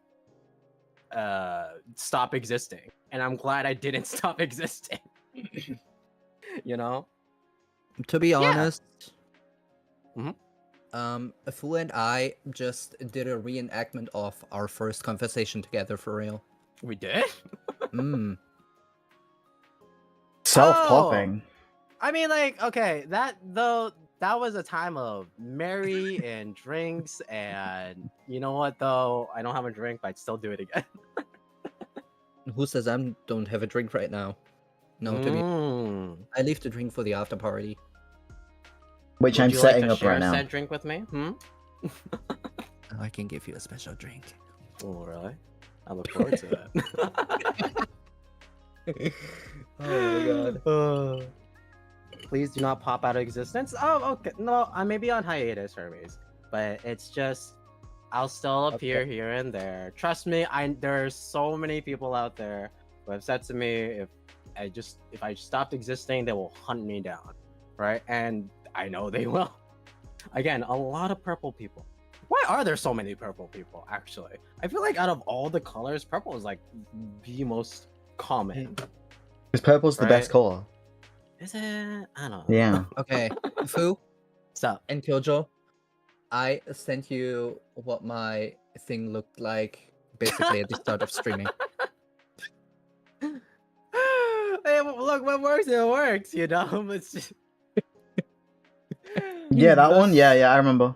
stop existing. And I'm glad I didn't stop existing. You know? To be honest, Mhm. Fuu and I just did a reenactment of our first conversation together for real. We did? Self-popping. I mean, like, okay, that was a time of merry and drinks, and you know what though? I don't have a drink, but I'd still do it again. Who says I don't have a drink right now? No, to be I leave the drink for the after party. Which Would I'm you setting like to up share right now. said drink with me? I can give you a special drink. Oh, really? I look forward to that. Oh my god. Please do not pop out of existence. Oh, okay. No, I may be on hiatus, Hermes, but it's just I'll still appear here and there. Trust me, there are so many people out there who have said to me, if I stopped existing, they will hunt me down, right? And I know they will. Again, a lot of purple people. Why are there so many purple people? Actually, I feel like out of all the colors, purple is like the most common. Because purple's the best color. Is it? I don't know. Yeah. Okay, Fuu Stop. and Kiljo, I sent you what my thing looked like basically at the start of streaming. Hey, look, what works, it works, you know? It's just... Yeah, that one? Yeah, I remember.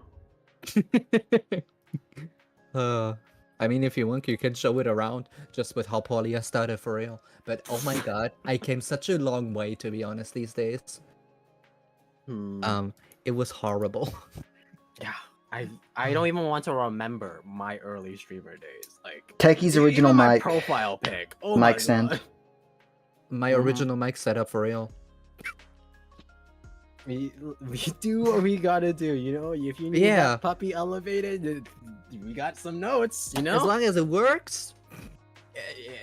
I mean, if you want, you can show it around just with how poorly I started for real. But oh my god, I came such a long way, to be honest, these days. It was horrible. Yeah, I don't even want to remember my early streamer days. Like Teki's original even my mic. profile pic. Oh Mic my stand. God. My original mic setup for real. We do what we gotta do, you know. If you need that puppy elevated, we got some notes, you know. As long as it works,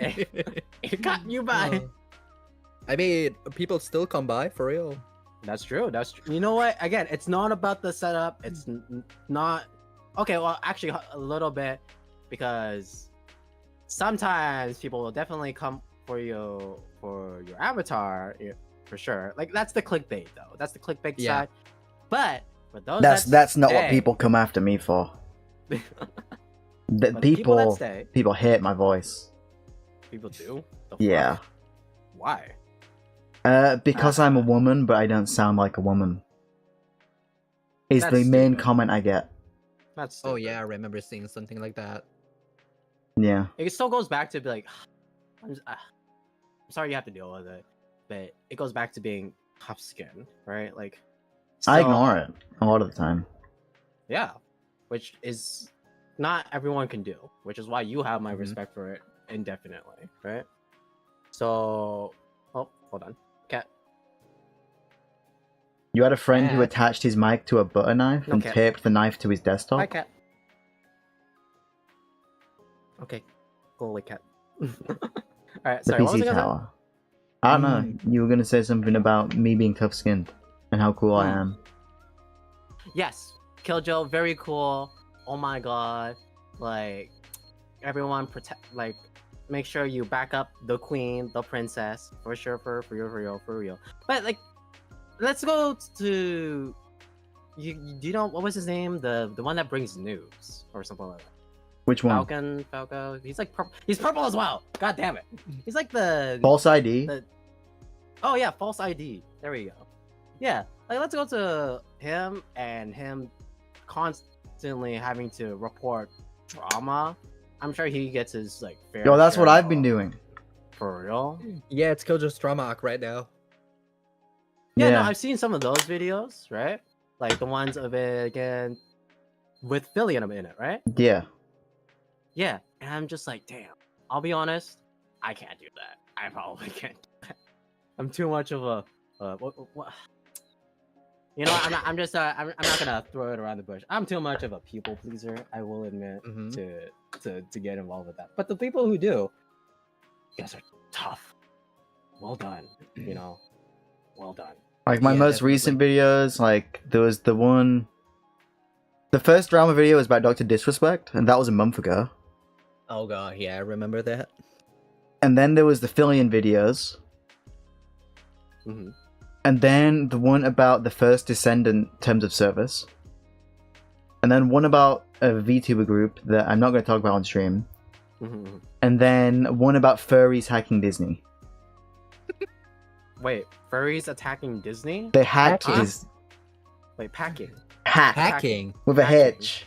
it got you by. I mean, people still come by for real. That's true. That's true. You know what? Again, it's not about the setup. It's not. Okay, well, actually, a little bit, because sometimes people will definitely come for your avatar. For sure, like that's the clickbait though. That's the clickbait side. But for those that's not what people come after me for. People hate my voice. People do. Yeah. Why? Because I'm a woman, but I don't sound like a woman. Is the main comment I get. That's oh yeah, I remember seeing something like that. Yeah. It still goes back to be like, I'm sorry you have to deal with it. But it goes back to being tough skin, right? Like, I ignore it a lot of the time. Yeah, which is not everyone can do, which is why you have my respect for it indefinitely, right? So, oh, hold on, cat. You had a friend who attached his mic to a butter knife and taped the knife to his desktop? Hi, cat. Okay, go away, cat. Alright, sorry, the what was PC I gonna tower. I don't know. You were gonna say something about me being tough-skinned and how cool I am. Yes, Kiljo, very cool. Oh my god, like everyone make sure you back up the queen, the princess, for sure, for real. But like, let's go to you know what was his name? The one that brings news or something like that. Which one? Falco. He's like purple. He's purple as well. God damn it. He's like the false ID. Oh yeah, false ID. There we go. Yeah, like let's go to him and him constantly having to report drama. I'm sure he gets his like fair. Yo, that's what I've been doing. For real? Yeah, it's Kiljo's drama arc right now. Yeah, no, I've seen some of those videos, right? Like the ones of it again with Philly in it, right? Yeah. Yeah, and I'm just like, damn. I'll be honest, I can't do that. I probably can't do that. I'm too much of a what? You know, I'm not gonna throw it around the bush. I'm too much of a people pleaser. I will admit to get involved with that. But the people who do, you guys are tough. Well done. You know, well done. Like my most definitely. recent videos, like there was the one. The first drama video was about Dr. Disrespect, and that was a month ago. Oh god, yeah, I remember that. And then there was the Fillion videos. Mm-hmm. And then the one about the first Descendant terms of service. And then one about a VTuber group that I'm not going to talk about on stream. Mm-hmm. And then one about furries hacking Disney. Wait, furries attacking Disney? They hacked Huh? his Wait, packing. hack Hacking. with a Hacking. hitch.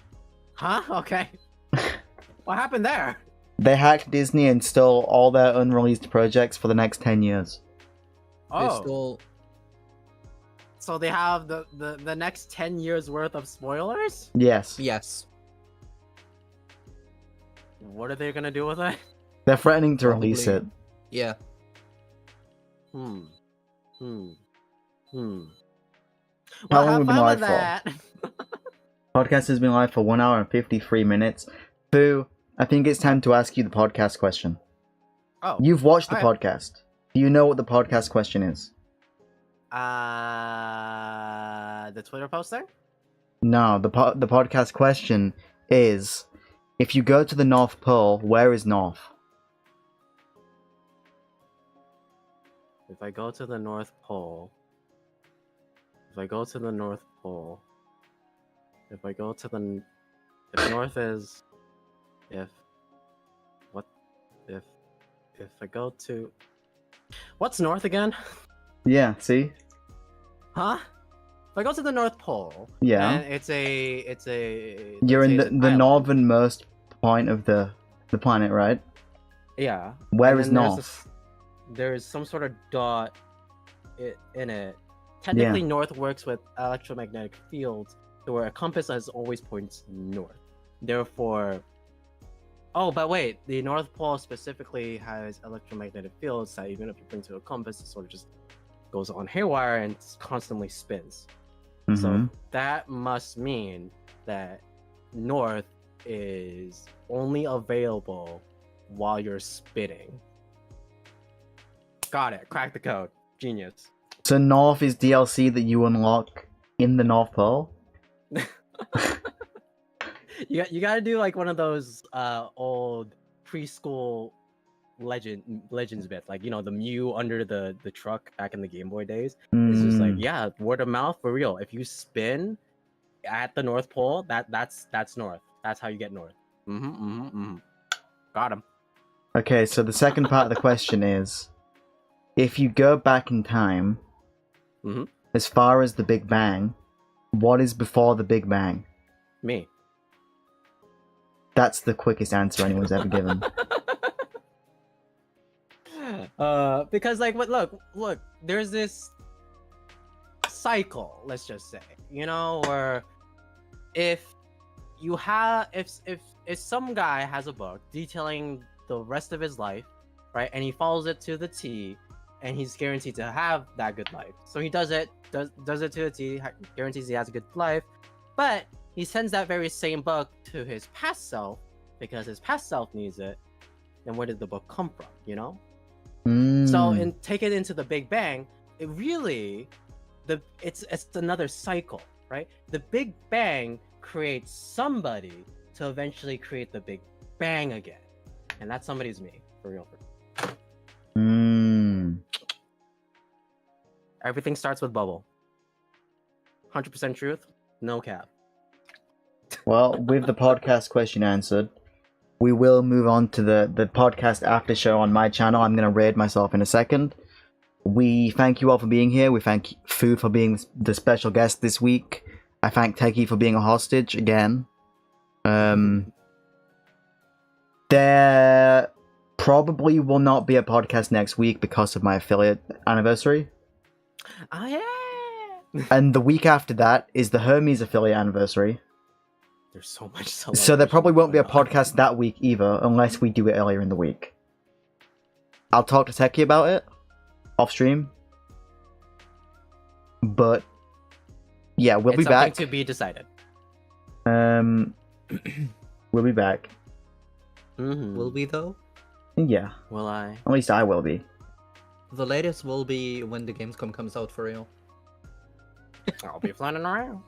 Huh? Okay. What happened there? They hacked Disney and stole all their unreleased projects for the next 10 years. They Oh, stole. so they have the next 10 years worth of spoilers? Yes. Yes. What are they gonna do with it? They're threatening to release it. Probably. Yeah. Hmm. How long Well, have have we been fun live with for? that. Podcast has been live for 1 hour and 53 minutes. Fuu, I think it's time to ask you the podcast question. Oh. You've watched the Alright. podcast. Do you know what the podcast question is? The Twitter post there? No, the podcast question is, if you go to the North Pole, where is North? If I go to the North Pole. If I go to the North Pole. If I go to the. If North is. If. What? If I go to. What's North again? Yeah, see? Huh? If I go to the North Pole. Yeah. And it's a. You're in let's say it's the an island. northernmost point of the planet, right? Yeah. Where And is then there's North? there's some sort of dot in it. Technically, North works with electromagnetic fields, so where a compass has always points north. Therefore, oh, but wait, the North Pole specifically has electromagnetic fields that even if you bring to a compass, it sort of just goes on haywire and constantly spins. So Mhm. that must mean that North is only available while you're spinning. Got it. Crack the code. Genius. So North is DLC that you unlock in the North Pole? You got to do like one of those old preschool legends bits, like, you know, the Mew under the truck back in the Game Boy days. It's just like, yeah, word of mouth for real. If you spin at the North Pole, that's North. That's how you get North. Got him. Okay, so the second part of the question is, if you go back in time, Mhm. as far as the Big Bang, what is before the Big Bang? Me. That's the quickest answer anyone's ever given. Because like, look, there's this cycle, let's just say, you know, where if some guy has a book detailing the rest of his life, right, and he follows it to the T, and he's guaranteed to have that good life, so he does it to the T, guarantees he has a good life, but he sends that very same book to his past self because his past self needs it. Then where did the book come from, you know? So, and take it into the Big Bang, it really, it's another cycle, right? The Big Bang creates somebody to eventually create the Big Bang again, and that somebody's me, for real. Everything starts with Bubble. 100% truth, no cap. Well, with the podcast question answered, we will move on to the podcast after show on my channel. I'm going to raid myself in a second. We thank you all for being here. We thank Fuu for being the special guest this week. I thank Teki for being a hostage again. There probably will not be a podcast next week because of my affiliate anniversary. Oh yeah. And the week after that is the Hermes affiliate anniversary. There's so much. So there probably won't be a celebration podcast that week either, unless we do it earlier in the week. I'll talk to Teki about it off stream. But yeah, we'll It's be back. something to be decided. We'll be back. Will we though? Yeah, Will I? at least I will be. The latest will be when the Gamescom comes out for real. I'll be flying around.